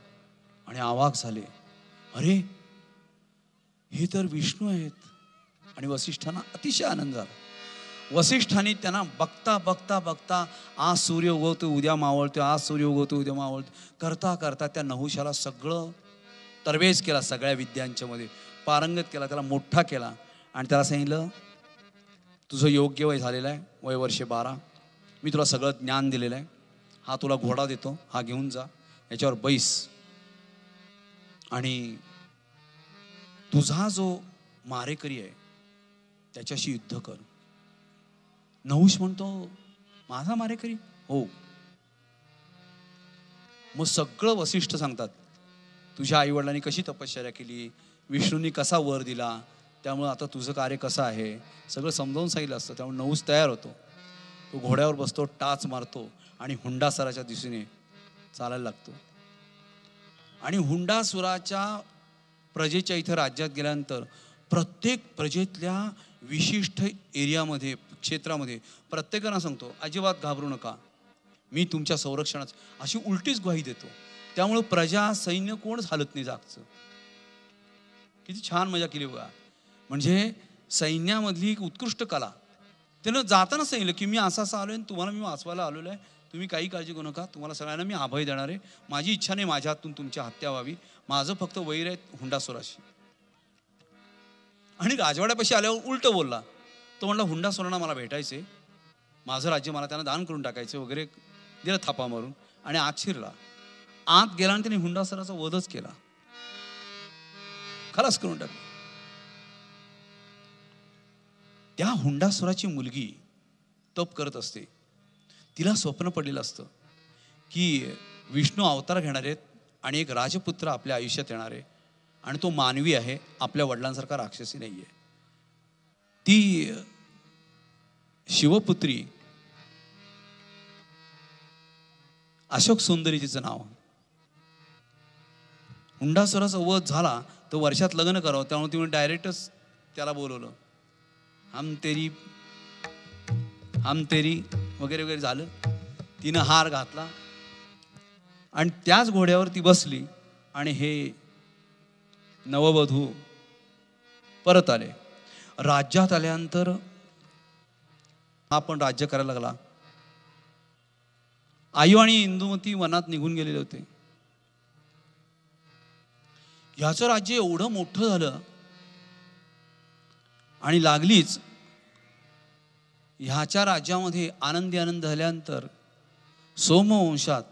आणि अवाक झाले, अरे हे तर विष्णू आहेत. आणि वसिष्ठांना अतिशय आनंद झाला. वसिष्ठांनी त्यांना बघता बघता बघता, आज सूर्य उगवतो उद्या मावळतो, आज सूर्य उगवतो उद्या मावळतो करता करता त्या नहुशाला सगळं तरवेज केला, सगळ्या विद्यांच्या मध्ये पारंगत केला, त्याला मोठा केला आणि त्याला सांगितलं, तुझं योग्य वय झालेलं आहे, वय वर्षे 12. मी तुला सगळं ज्ञान दिलेलं आहे. हा तुला घोडा देतो, हा घेऊन जा, याच्यावर बैस आणि तुझा जो मारेकरी आहे त्याच्याशी युद्ध कर. नहुष म्हणतो, माझा मारेकरी? हो. मग सगळं वसिष्ठ सांगतात, तुझ्या आईवडिलांनी कशी तपश्चर्या केली, विष्णूंनी कसा वर दिला, त्यामुळे आता तुझं कार्य कसं आहे सगळं समजावून सांगितलं असतं. त्यामुळे नहुष तयार होतो. तो घोड्यावर बसतो, टाच मारतो आणि हुंडासुराच्या दिशेने चालायला लागतो. आणि हुंडासुराच्या प्रजेच्या इथं राज्यात गेल्यानंतर प्रत्येक प्रजेतल्या विशिष्ट एरियामध्ये, क्षेत्रामध्ये प्रत्येकानं सांगतो, अजिबात घाबरू नका, मी तुमच्या संरक्षणात, अशी उलटीच ग्वाही देतो. त्यामुळं प्रजा सैन्य कोणच हालत नाही जागचं. किती छान मजा केली बघा. म्हणजे सैन्यामधली एक उत्कृष्ट कला. त्यानं जाताना सांगितलं की मी असं आलो आहे, तुम्हाला मी वाचवायला आलेलो आहे, तुम्ही काही काळजी करू नका, तुम्हाला सगळ्यांना मी अभय देणार आहे. माझी इच्छा नाही माझ्या हातून तुमची हत्या व्हावी, माझं फक्त वैर आहे हुंडासोराशी. आणि राजवाड्यापाशी आल्यावर उलट बोलला. तो म्हणला हुंडासोरांना मला भेटायचे, माझं राज्य मला त्यांना दान करून टाकायचे वगैरे, दिला थापा मारून आणि आत शिरला. आत गेला आणि त्याने हुंडासोराचा वधच केला, खलास करून टाकला. त्या हुंडासुराची मुलगी तप करत असते. तिला स्वप्न पडलेलं असतं की विष्णू अवतार घेणार आहेत आणि एक राजपुत्र आपल्या आयुष्यात येणार आहे आणि तो मानवी आहे, आपल्या वडिलांसारखा राक्षसी नाही आहे. ती शिवपुत्री अशोक सुंदरी तिचं नाव. हुंडासुराचा वध झाला तर वर्षात लग्न करावं, त्यामुळे तिने डायरेक्टच त्याला बोलवलं. हम तेरी वगैरे वगैरे झालं. तिनं हार घातला आणि त्याच घोड्यावर ती बसली आणि हे नववधू परत आले. राज्यात आल्यानंतर हा पण राज्य करायला लागला. आयु आणि इंदुमती वनात निघून गेलेले होते. ह्याचं राज्य एवढं मोठं झालं आणि लागलीच ह्याच्या राज्यामध्ये आनंदी आनंद झाल्यानंतर सोमवंशात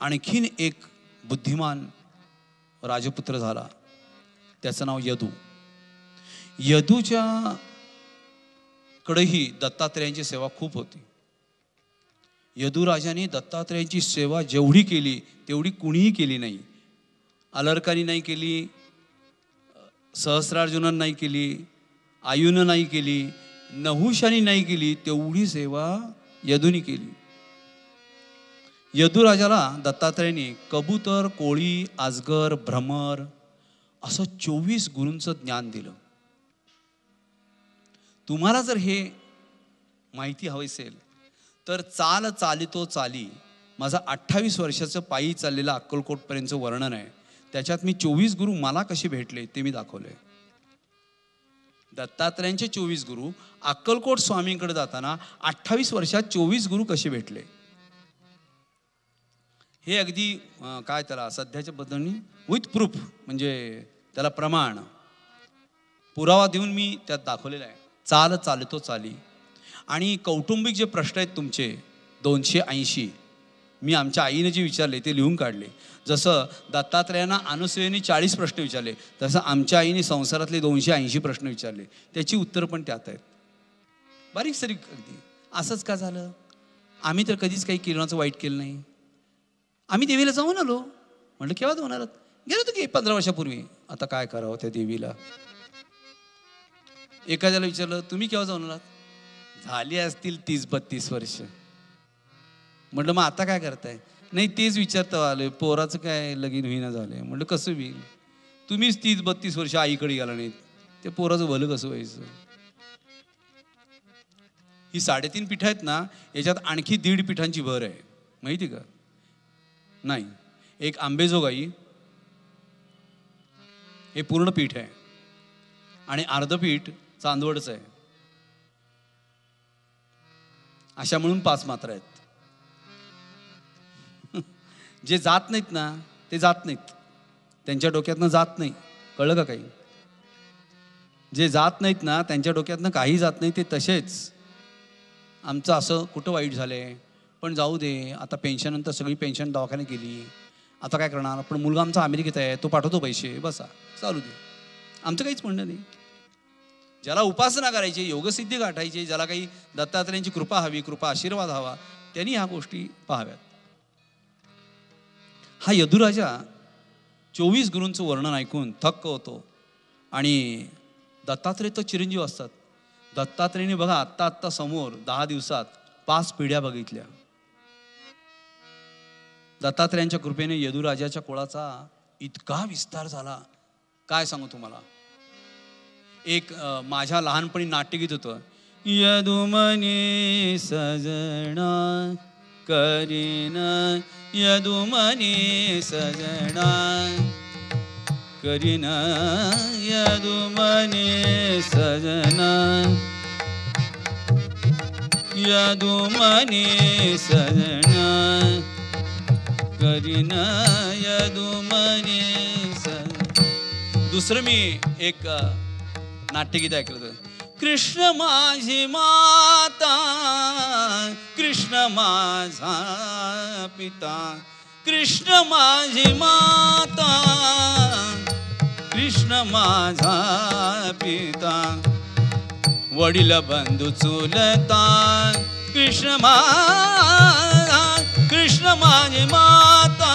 आणखीन एक बुद्धिमान राजपुत्र झाला, त्याचं नाव यदू. यदूच्या कडेही दत्तात्रेयांची सेवा खूप होती. यदू राजाने दत्तात्रेयांची सेवा जेवढी केली तेवढी कुणीही केली नाही. अलर्कानी नाही केली, सहस्रार्जुनन नाही केली, आयुनं नाही केली, नहुशानी नाही केली, तेवढी सेवा यदूनी केली. यदू राजाला दत्तात्रेयांनी कबूतर, कोळी, आजगर, भ्रमर असं 24 गुरूंचं ज्ञान दिलं. तुम्हाला जर हे माहिती हवी असेल तर चाल चालितो चाली माझा 28 वर्षाचं पायी चाललेलं अक्कलकोटपर्यंतचं वर्णन आहे. त्याच्यात मी 24 गुरु मला कसे भेटले ते मी दाखवले. दत्तात्रेयांचे 24 गुरु अक्कलकोट स्वामींकडे जाताना 28 वर्षात 24 गुरु कसे भेटले हे अगदी काय त्याला सध्याच्या पद्धतीने विथ प्रूफ, म्हणजे त्याला प्रमाण पुरावा देऊन मी त्यात दाखवलेला आहे. चाल चालतो चाली. आणि कौटुंबिक जे प्रश्न आहेत तुमचे 280 मी आमच्या आईने जे विचारले ते लिहून काढले. जसं दत्तात्रेयांना अनुसूयेने 40 प्रश्न विचारले, तसं आमच्या आईने संसारातले 280 प्रश्न विचारले. त्याची उत्तरं पण त्यात आहेत, बारीक सारीक अगदी. असंच का झालं, आम्ही तर कधीच काही किरणाचं वाईट केलं नाही, आम्ही देवीला जाऊन आलो. म्हटलं केव्हा जाऊन आलात? गेलो होतो की 15 वर्षापूर्वी. आता काय करावं त्या देवीला. एखाद्याला विचारलं तुम्ही केव्हा जाऊन आलात? झाली असतील 30-32 वर्ष. म्हटलं मग आता काय करताय? नाही तेच विचारता आलं, पोराचं काय लगीन होईना झालंय. म्हटलं कसं होईल, तुम्हीच 30-32 वर्ष आईकडे गेला नाहीत, ते पोराचं भलं कसं व्हायचं? ही 3.5 पीठ आहेत ना, याच्यात आणखी 1.5 पीठांची भर आहे, माहिती का? नाही, एक आंबेजोगाई हे पूर्ण पीठ आहे आणि अर्ध पीठ चांदवडचं आहे. अशा म्हणून 5 मात्रा आहेत. जे जात नाहीत ना ते जात नाहीत, त्यांच्या डोक्यातनं जात नाही, कळलं का काही? जे जात नाहीत ना त्यांच्या डोक्यातनं काही जात नाही, ते तसेच. आमचं असं कुठं वाईट झालंय, पण जाऊ दे, आता पेन्शन नंतर सगळी पेन्शन दवाखान्यात गेली, आता काय करणार? पण मुलगा आमचा अमेरिकेत आहे, तो पाठवतो पैसे, बसा चालू दे. आमचं काहीच म्हणणं नाही. ज्याला उपासना करायची, योगसिद्धी गाठायची, ज्याला काही दत्तात्रेयांची कृपा हवी, कृपा आशीर्वाद हवा, त्यांनी ह्या गोष्टी पाहाव्यात. हा यदुराजा 24 गुरूंचं वर्णन ऐकून थक्क होतो. आणि दत्तात्रेय तर चिरंजीव असतात. दत्तात्रेयने बघा आत्ता समोर 10 दिवसात 5 पिढ्या बघितल्या. दत्तात्रेयांच्या कृपेने यदुराजाच्या कुळाचा इतका विस्तार झाला, काय सांगू तुम्हाला. एक माझ्या लहानपणी नाट्यगीत होतं, यदुमनी सजना करीन, यदुमनी सजना. करीन यदुमने सजना, यदुमने सजना, करीन यदुमने सजना. दुसरं मी एक नाट्यगीत ऐकलं होतं. कृष्ण माझी माता, कृष्ण माझा पिता, कृष्ण माझी माता, कृष्ण माझा पिता, वडील बंधू चुलता, कृष्ण माझा, कृष्ण माझी माता,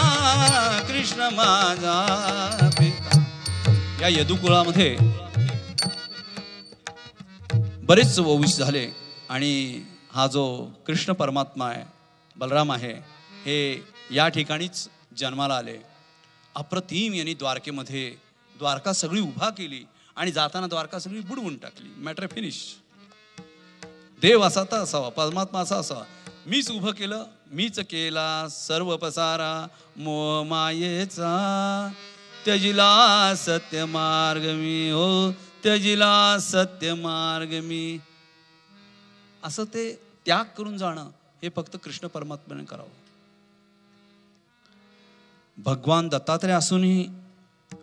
कृष्ण माझा पिता. या यदुकुळामध्ये बरेच वंश झाले आणि हा जो कृष्ण परमात्मा आहे, बलराम आहे, हे या ठिकाणीच जन्माला आले. अप्रतिम यांनी द्वारकेमध्ये द्वारका सगळी उभा केली आणि जाताना द्वारका सगळी बुडवून टाकली. Matter finish. देव असा तर असावा, परमात्मा असा असावा. मीच उभं केलं, मीच केला सर्व पसारा, मोह मायेचा त्यजिला सत्य मार्ग मी, हो त्यजिला सत्य मार्ग मी. असं ते त्याग करून जाणं हे फक्त कृष्ण परमात्म्याने करावं. भगवान दत्तात्रय असूनही,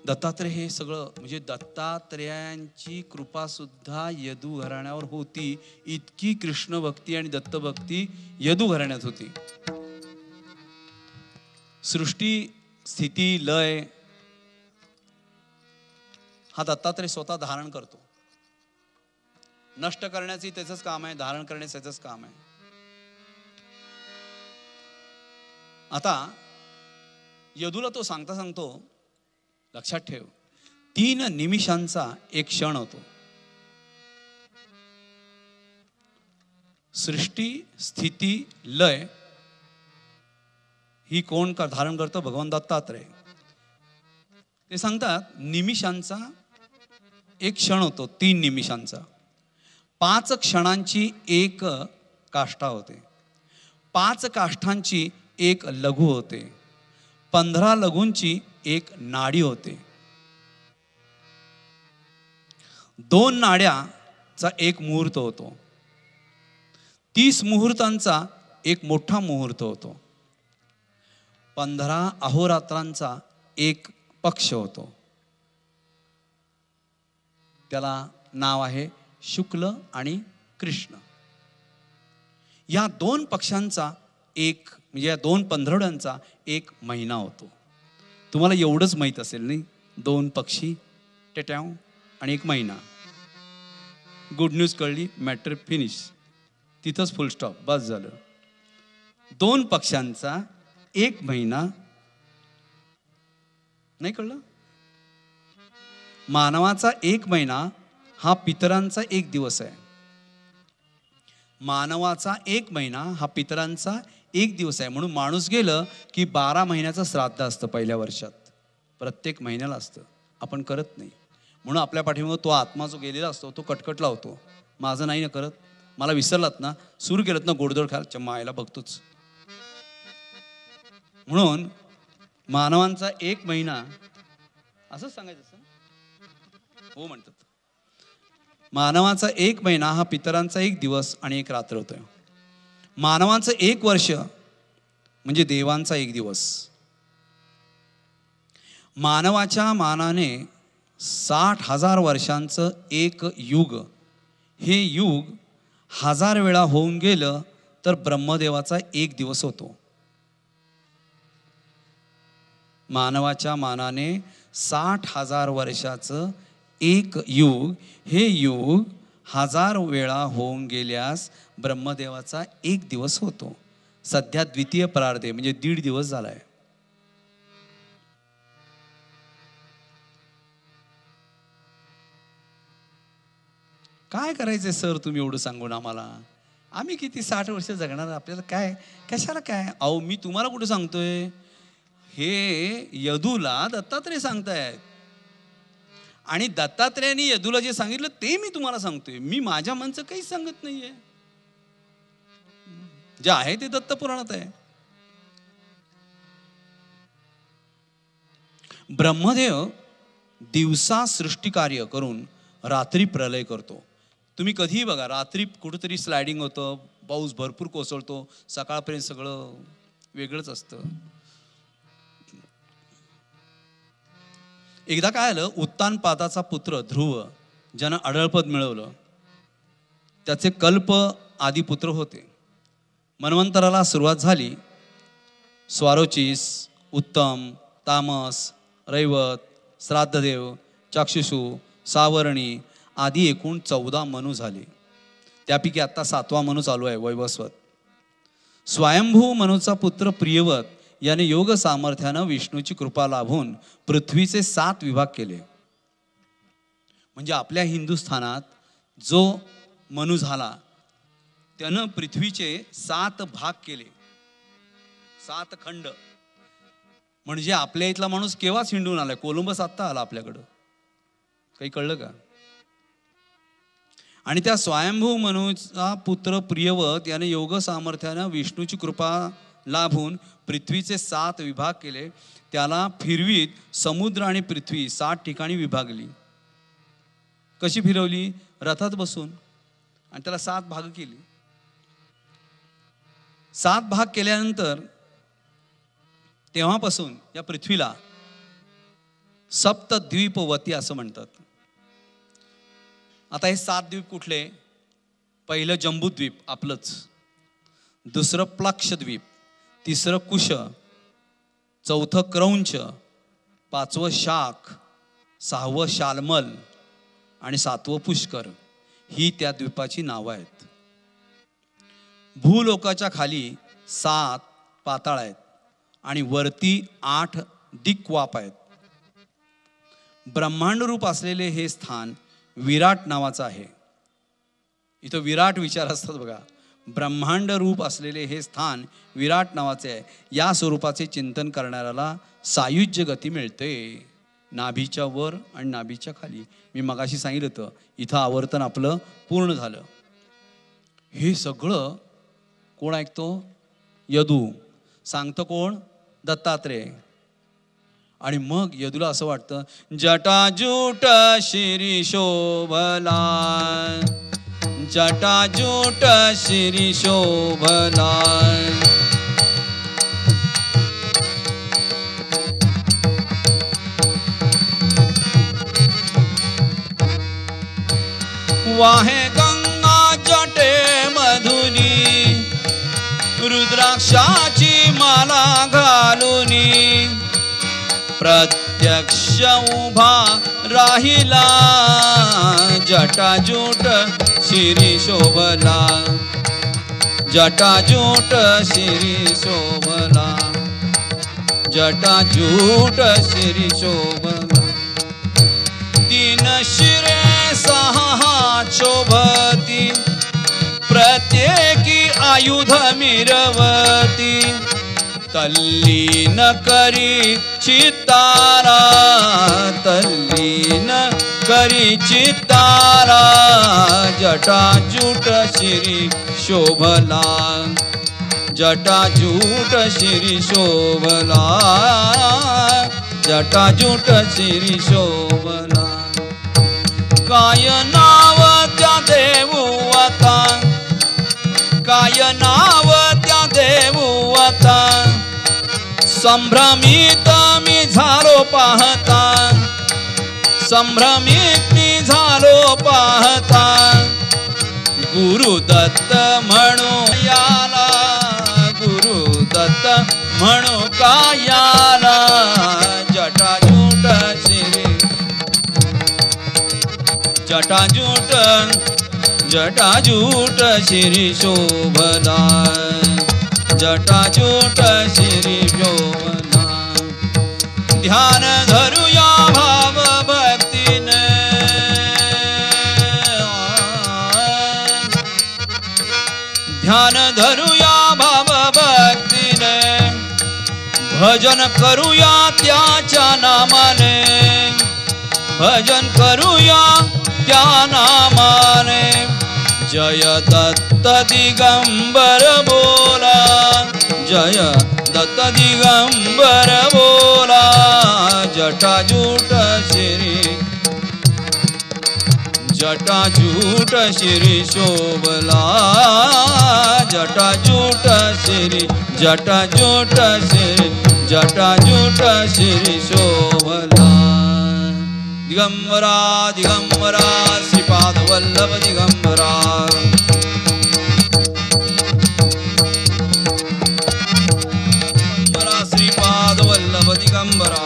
दत्तात्रय हे सगळं म्हणजे दत्तात्रयांची कृपा सुद्धा यदू घराण्यावर होती. इतकी कृष्ण भक्ती आणि दत्त भक्ती यदू घराण्यात होती. सृष्टी स्थिती लय हा दत्तात्रय स्वतः धारण करतो. नष्ट करण्याचे त्याचंच काम आहे, धारण करण्याचं त्याचंच काम आहे. आता यदूला तो सांगतो, लक्षात ठेव, 3 निमिषांचा एक क्षण होतो. सृष्टी स्थिती लय ही कोण धारण करतो? भगवान दत्तात्रय. ते सांगतात निमिषांचा एक क्षण होतो, 3 निमिषांचा. 5 क्षणांची एक काष्ठा होते, 5 काष्ठांची एक लघु होते, 15 लघूंची एक नाडी होते, 2 नाड्याचा एक मुहूर्त होतो, 30 मुहूर्तांचा एक मोठा मुहूर्त होतो, 15 अहोरात्रांचा एक पक्ष होतो. त्याला नाव आहे शुक्ल आणि कृष्ण. या 2 पक्षांचा एक म्हणजे या 2 पंधरवड्यांचा एक महिना होतो. तुम्हाला एवढंच माहीत असेल नाही? 2 पक्षी टेट्याव आणि एक महिना. गुड न्यूज कळली, मॅटर फिनिश. तिथंच फुल स्टॉप, बस झालं. 2 पक्षांचा एक महिना. नाही कळलं? मानवाचा एक महिना हा पितरांचा एक दिवस आहे. मानवाचा एक महिना हा पितरांचा एक दिवस आहे. म्हणून माणूस गेलं की 12 महिन्याचं श्राद्ध असतं पहिल्या वर्षात. प्रत्येक महिन्याला असतं, आपण करत नाही. म्हणून आपल्या पाठीमागे तो आत्मा जो गेलेला असतो तो कटकट लावतो, माझं नाही ना करत, मला विसरलात ना, सुरू केलं ना गोडधोड खायला, मायला बघतोच. म्हणून मानवांचा एक महिना असंच सांगायचं असं हो म्हणतात. मानवाचा एक महिना हा पितरांचा एक दिवस आणि एक रात्र होतोय. मानवाचं एक वर्ष म्हणजे देवांचा एक दिवस. मानवाच्या मानाने 60,000 वर्षांचं एक युग. हे युग 1000 वेळा होऊन गेलं तर ब्रह्मदेवाचा एक दिवस होतो. मानवाच्या मानाने 60,000 वर्षाचं एक युग. हे युग 1000 वेळा होऊन गेल्यास ब्रह्मदेवाचा एक दिवस होतो. सध्या द्वितीय प्रार्धे म्हणजे 1.5 दिवस झालाय. काय करायचंय सर तुम्ही एवढं सांगून आम्हाला? आम्ही किती 60 वर्ष जगणार, आपल्याला काय, कशाला काय? अहो मी तुम्हाला कुठे सांगतोय, हे यदूला दत्तात्रय सांगतायत. आणि दत्तात्रयाने यदूला जे सांगितलं ते मी तुम्हाला सांगतोय. मी माझ्या मनचं काहीच सांगत नाहीये. जे आहे ते दत्तपुराणात आहे. ब्रह्मदेव दिवसा सृष्टिकार्य करून रात्री प्रलय करतो. तुम्ही कधीही बघा, रात्री कुठंतरी स्लायडिंग होतं, पाऊस भरपूर कोसळतो, सकाळपर्यंत सगळं वेगळंच असतं. एकदा काय आलं, उत्तानपादाचा पुत्र ध्रुव ज्यानं अढळपद मिळवलं, त्याचे कल्प आदी पुत्र होते. मन्वंतराला सुरुवात झाली. स्वारोचिस, उत्तम, तामस, रैवत, श्राद्धदेव, चक्षुषु, सावर्णी आदी एकूण 14 मनू झाले. त्यापैकी आता 7वा मनू चालू आहे, वैवस्वत. स्वयंभू मनूचा पुत्र प्रियवत याने योग सामर्थ्यानं विष्णूची कृपा लाभून पृथ्वीचे 7 विभाग केले. म्हणजे आपल्या हिंदुस्थानात जो मनू झाला त्यानं पृथ्वीचे 7 भाग केले, 7 खंड. म्हणजे आपल्या इथला माणूस केव्हाच हिंडून आलाय, कोलंबस आत्ता आला आपल्याकडं. काही कळलं का? आणि त्या स्वयंभू मनूचा पुत्र प्रियवत याने योग सामर्थ्यानं विष्णूची कृपा लाभून पृथ्वीचे 7 विभाग केले. त्याला फिरवीत समुद्र आणि पृथ्वी 7 ठिकाणी विभागली. कशी फिरवली? रथात बसून. आणि त्याला 7 भाग केली. 7 भाग केल्यानंतर तेव्हापासून या पृथ्वीला सप्तद्वीपवती असं म्हणतात. आता हे 7 द्वीप कुठले? पहिलं जम्बूद्वीप आपलंच, दुसरं प्लक्षद्वीप, तिसरं कुश, चौथं क्रौंच, 5वं शाक, 6वं शाल्मल आणि 7वं पुष्कर. ही त्या द्वीपाची नावं आहेत. भूलोकाच्या खाली 7 पाताळ आहेत आणि वरती 8 दिक्वाप आहेत. ब्रह्मांड रूप असलेले हे स्थान विराट नावाचं आहे. इथं विराट विचार असतात बघा. ब्रह्मांड रूप असलेले हे स्थान विराट नावाचे आहे. या स्वरूपाचे चिंतन करणाऱ्याला सायुज्य गती मिळते, नाभीच्या वर आणि नाभीच्या खाली. मी मगाशी सांगितलं होतं, इथं आवर्तन आपलं पूर्ण झालं. हे सगळं कोण ऐकतो? यदू. सांगतं कोण? दत्तात्रेय. आणि मग यदूला असं वाटतं, जटाजूट शिरी शोभला, जटाजूट शिरी शोभला. वाहे गंगा जटे मधुनी, रुद्राक्षाची माला घालुनी, प्रत्यक्ष उभा राहिला, जटाजूट शिरी शोभला, जटाजूट शिरी शोभला, जटाजूट शिरी शोभला. 3 शिरे 6 हात शोभती, प्रत्येकी आयुध मिरवती, तल्लीन करी चित्तारा, तल्लीन करी चित्तारा, जटाजूट शिरी शोभला, जटाजूट शिरी शोभला, जटाजूट शिरी शोभला. काय नाव त्या देऊ आता, काय नाव त्या देऊ आता, संभ्रमित मी झालो पाहता, संभ्रमित मी झालो पाहता. गुरुदत्त म्हणू याला, गुरुदत्त म्हणू का याला, जटाजूट शिरी, जटाजूट, जटाजूट शिरी शोभला, जटाजूट शिरी शोभला. ध्यान धरूया भाव भक्तीने, ध्यान धरूया भाव भक्तीने, भजन करूया त्याच्या नामाने, भजन करूया त्या नामाने. जय दत्त दिगंबर बोला, जय दत्त दिगंबर बोला, जटाजूट शिरी जटाजूट शिरी शोभला जटाजूट शिरी जटाजूट शिरी जटाजूट शिरी शोभला दिगंबरा दिगंबरा श्रीपाद वल्लभ दिगंबरा श्रीपाद वल्लभ दिगंबरा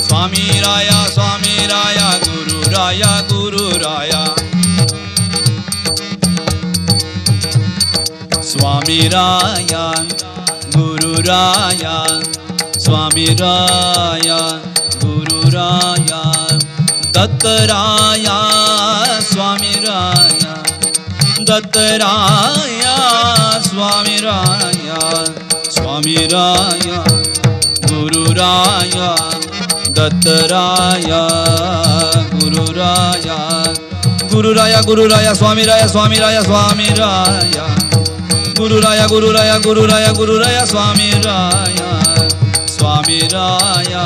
स्वामी राया गुरु राया गुरु राया स्वामी राया गुरु राया स्वामी राया गुरु राया दत्त राया स्वामी राया दत्त राया स्वामी राया स्वामी राया गुरु राया दत्त राया गुरु राया गुरु राया गुरु राया स्वामी राया स्वामी राया स्वामी राया गुरु राया गुरु राया गुरु राया गुरु राया स्वामी राया स्वामी राया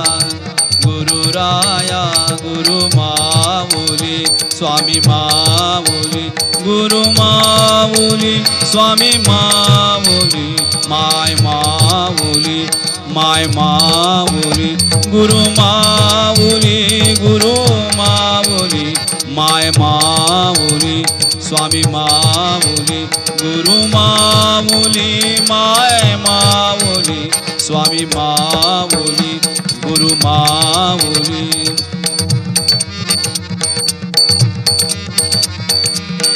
गुरु राया गुरु माऊली स्वामी माऊली गुरु माऊली स्वामी माऊली माय माऊली माय माऊली गुरु माऊली माय माऊली स्वामी माऊली गुरु माऊली माय माऊली स्वामी माऊली गुरु माऊली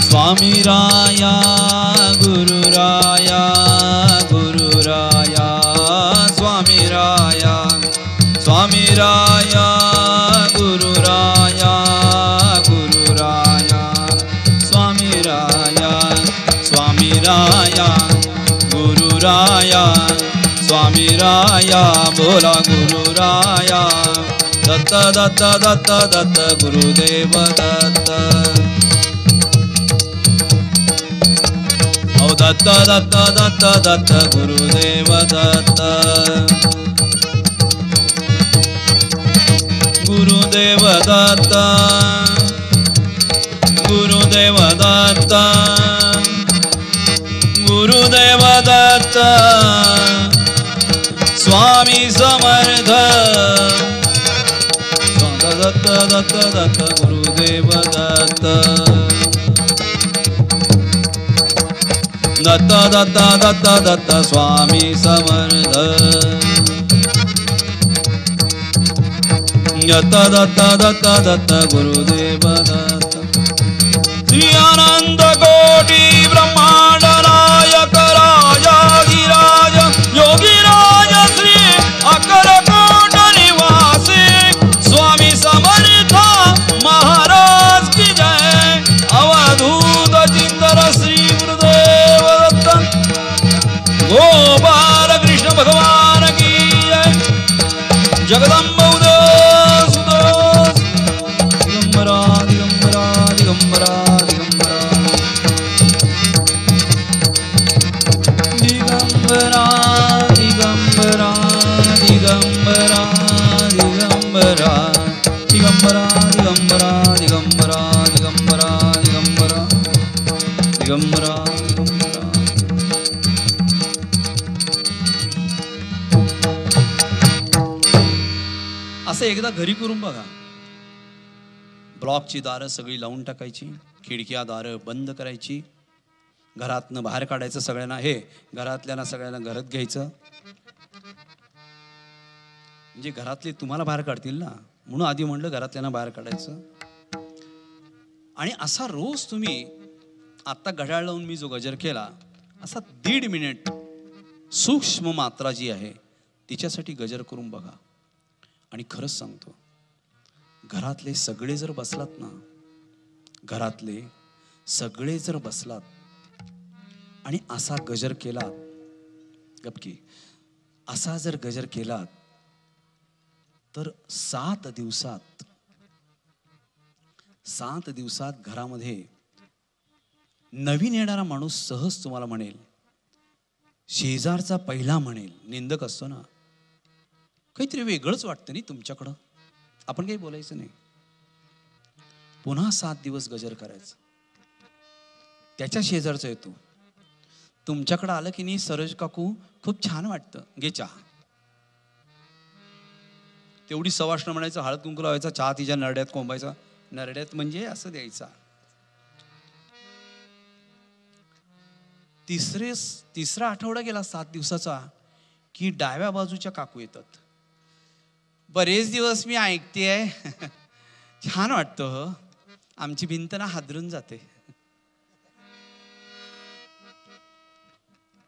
स्वामी राया गुरु राया गुरु राया स्वामी राया स्वामी राया गुरु राया गुरु राया स्वामी राया स्वामी राया गुरु राया स्वामी राया बोला गुरु राया दत्त दत्त दत्त दत्त गुरुदेव दत्त दत्त दत्त दत्त दत्त गुरुदेव दत्त गुरुदेव दत्त गुरुदेव दत्त गुरुदेव दत्त स्वामी समर्थ दत्त दत्त दत्त गुरुदेव दत्त दत्त दत्त दत्त दत्त स्वामी समर्थ दत्त दत्त दत्त दत्त गुरुदेव दत्त श्री अनंत कोटी ब्रह्मांड नायक राजाधिराज योगीराज श्री अकर कोट निवासी स्वामी समर्थ महाराज की जय अवधूत चिंतन श्री गुरुदेव दत्त गोपाल कृष्ण भगवान की जय जगदम्ब दिगंबरा दिगंबरा दिगंबरा दिगंबरा दिगंबरा दिगंबरा दिगंबरा दिगंबरा दिगंबरा दिगंबरा दिगंबरा दिगंबरा दिगंबरा असं एकदा घरी करून बघा. ब्लॉकची दारं सगळी लावून टाकायची, खिडक्या दारं बंद करायची, घरातनं बाहेर काढायचं सगळ्यांना, हे घरातल्यांना सगळ्यांना घरात घ्यायचं, म्हणजे घरातले तुम्हाला बाहेर काढतील ना, म्हणून आधी म्हणलं घरातल्यांना बाहेर काढायचं. आणि असा रोज तुम्ही आत्ता घड्याळ लावून मी जो गजर केला असा 1.5 मिनिट सूक्ष्म मात्रा जी आहे तिच्यासाठी गजर करून बघा. आणि खरंच सांगतो, घरातले सगळे जर बसलात ना, घरातले सगळे जर बसलात आणि असा गजर केलात, गपकी असा जर गजर केलात तर 7 दिवसात घरामध्ये नवीन येणारा माणूस सहज तुम्हाला म्हणेल, शेजारचा पहिला म्हणेल, निंदक असतो ना, काहीतरी वेगळंच वाटतं नाही तुमच्याकडं, आपण काही बोलायचं नाही. पुन्हा 7 दिवस गजर करायचं. त्याच्या शेजारचा येतो, तुमच्याकडे आलं की नाही सरोज काकू, खूप छान वाटतं, घे चहा. तेवढी सवाष्ण म्हणायचं, हळद कुंकू लावायचा, चहा तिच्या नरड्यात कोंबायचा. नरड्यात म्हणजे असं द्यायचा. तिसरा आठवडा गेला 7 दिवसाचा की डाव्या बाजूच्या काकू येतात. बरेच दिवस मी ऐकतेय, छान वाटतं, आमची भिंत ना हादरून जाते.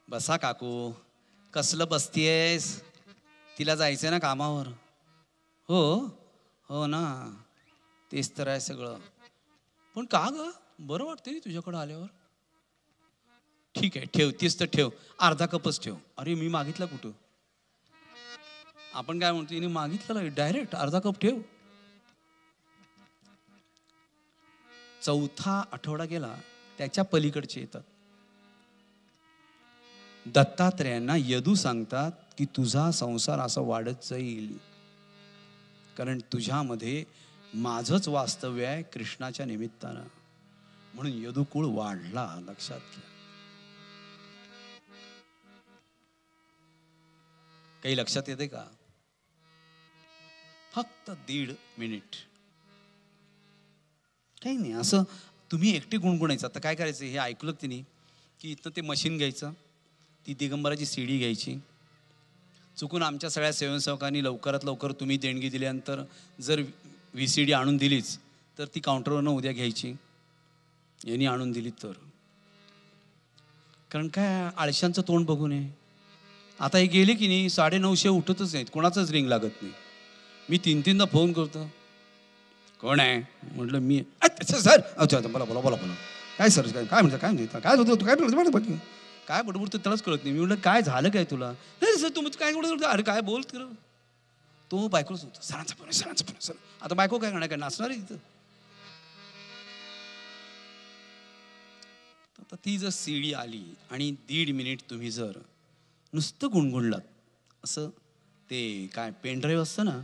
बसा काकू, कसलं बसतीयस, तिला जायचंय ना कामावर. हो हो ना, तेच तर आहे सगळं. पण का ग, बरं वाटते रे तुझ्याकडं आल्यावर. ठीक आहे, ठेव, तीच तर ठेव, अर्धा कपच ठेव. अरे मी मागितला कुठं. आपण काय म्हणतो, हिने मागितलं डायरेक्ट अर्धा कप ठेव. 4था आठवडा गेला, त्याच्या पलीकडचे येतात. दत्तात्रेयांना यदू सांगतात की तुझा संसार असा वाढत जाईल, कारण तुझ्यामध्ये माझंच वास्तव्य आहे कृष्णाच्या निमित्तानं. म्हणून यदुकुळ वाढला, लक्षात घ्या. काही लक्षात येते का? फक्त 1.5 मिनिट, काही नाही. असं तुम्ही एकटे गुणगुणायचं. आता काय करायचं, हे ऐकलं तिने की इथं ते मशीन घ्यायचं, ती दिगंबराची सीडी घ्यायची. चुकून आमच्या सगळ्या स्वयंसेवकांनी लवकरात लवकर तुम्ही देणगी दिल्यानंतर जर VCD आणून दिलीच तर ती काउंटरवरनं उद्या घ्यायची. यांनी आणून दिली तर, कारण काय आळशांचं तोंड बघू नये. आता हे गेले की नाही 9:30 उठतच नाहीत, कोणाचाच रिंग लागत नाही. मी 3-3दा फोन करतो, कोण आहे म्हटलं, मी सर. अच्छा बोला बोला बोला बोला, काय सर, काय म्हणतं, काय म्हणतं, काय होतं, काय बोलतो, काय बडबडतो त्यालाच कळत नाही. मी म्हटलं काय झालं काय तुला. नाही सर तुम्ही काय बोलत, अरे काय बोलत कर. तो बायकोच होता, सरांचा फोन, सरांचा फोन, सर. आता बायको काय करणार, काय नाचणार आहे तिथं. आता ती जर सीडी आली आणि 1.5 मिनिट तुम्ही जर नुसतं गुणगुणलात, असं ते काय पेनड्राईव्ह असतं ना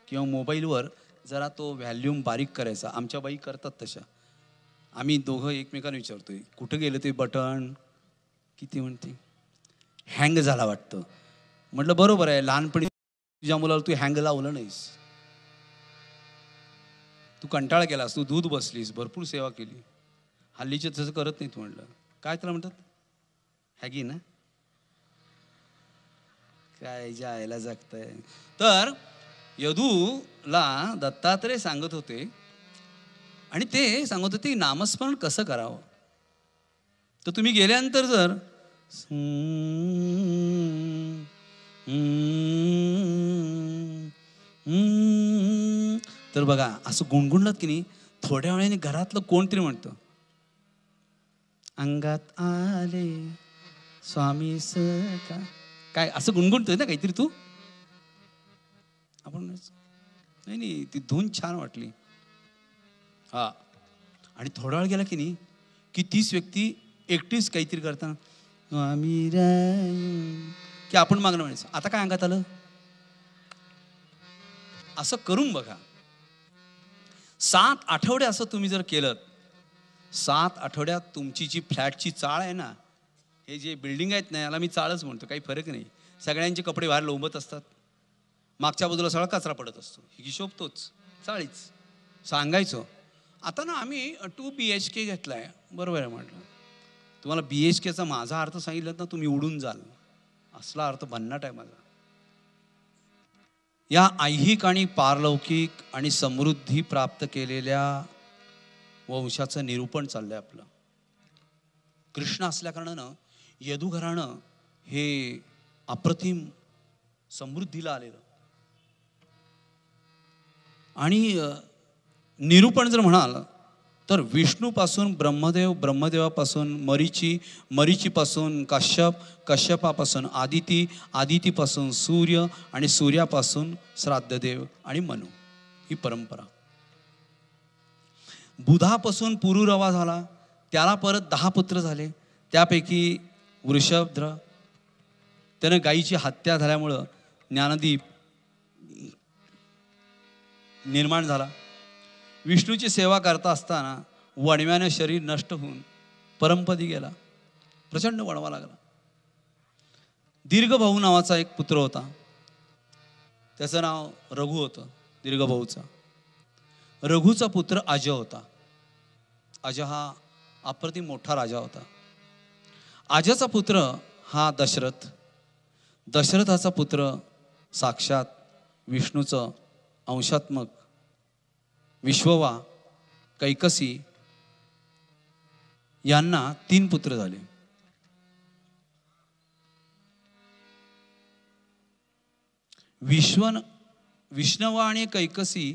किंवा मोबाईलवर जरा तो व्हॅल्यूम बारीक करायचा. आमच्या बाई करतात तशा. आम्ही दोघं एकमेकांना विचारतोय, कुठं गेलं ते बटन. किती म्हणते, हँग झाला वाटतं. म्हटलं बरोबर आहे, लहानपणी तुझ्या मुलाला तू हँग लावलं नाहीस, तू कंटाळा केलास, तू दूध बसलीस, भरपूर सेवा केली. हल्लीचे तसं करत नाहीत. म्हटलं काय त्याला म्हणतात, हॅगी ना, काय जायला जगतंय. तर यदूला दत्तात्रय सांगत होते आणि ते सांगत होते नामस्मरण कसं करावं. तर तुम्ही गेल्यानंतर जर तर बघा असं गुणगुणलात की नाही, थोड्या वेळाने घरातलं कोणतरी म्हणतं, अंगात आले स्वामी सका, काय असं गुणगुणतोय ना काहीतरी तू. आपण नाही ती धून छान वाटली. हा, आणि थोडा वेळ गेला की नाही की तीच व्यक्ती एकटीच काहीतरी करताना स्वामी की आपण मागणं म्हणायचं, आता काय अंगात आलं. असं करून बघा. 7 आठवडे असं तुम्ही जर केलं, 7 आठवड्यात तुमची जी फ्लॅटची चाळ आहे ना, हे जे बिल्डिंग आहेत ना, याला मी चाळच म्हणतो, काही फरक नाही. सगळ्यांचे कपडे बाहेर लोंबत असतात, मागच्या बाजूला सगळा कचरा पडत असतो, हिशोब तोच, चाळीच. सांगायचो आता ना आम्ही 2 BHK घेतलाय. बरोबर आहे म्हटलं. तुम्हाला BHKचा माझा अर्थ सांगितलं ना तुम्ही उडून जाल, असला अर्थ भन्नाट आहे माझा. या ऐहिक आणि पारलौकिक आणि समृद्धी प्राप्त केलेल्या वंशाचं निरूपण चाललंय आपलं. कृष्ण असल्या कारणानं यदू घराणं हे अप्रतिम समृद्धीला आलेलं. आणि निरूपण जर म्हणाल तर विष्णूपासून ब्रह्मदेव, ब्रह्मदेवापासून मरीची, मरीचीपासून कश्यप, कश्यपापासून आदिती, आदितीपासून सूर्य आणि सूर्यापासून श्राद्धदेव आणि मनु, ही परंपरा. बुधापासून पुरुरवा झाला, त्याला परत 10 पुत्र झाले. त्यापैकी वृषभद्र, त्यानं गायीची हत्या झाल्यामुळं ज्ञानदीप निर्माण झाला. विष्णूची सेवा करता असताना वणव्याने शरीर नष्ट होऊन परमपदी गेला. प्रचंड वणवा लागला. दीर्घभाऊ नावाचा एक पुत्र होता. त्याचं नाव रघु होतं. दीर्घभाऊचा रघुचा पुत्र अज होता. अज हा अप्रतिम मोठा राजा होता. अजाचा पुत्र हा दशरथ. दशरथाचा पुत्र साक्षात विष्णूचं अंशात्मक विश्ववा कैकसी. यांना 3 पुत्र झाले. विष्णवा आणि कैकसी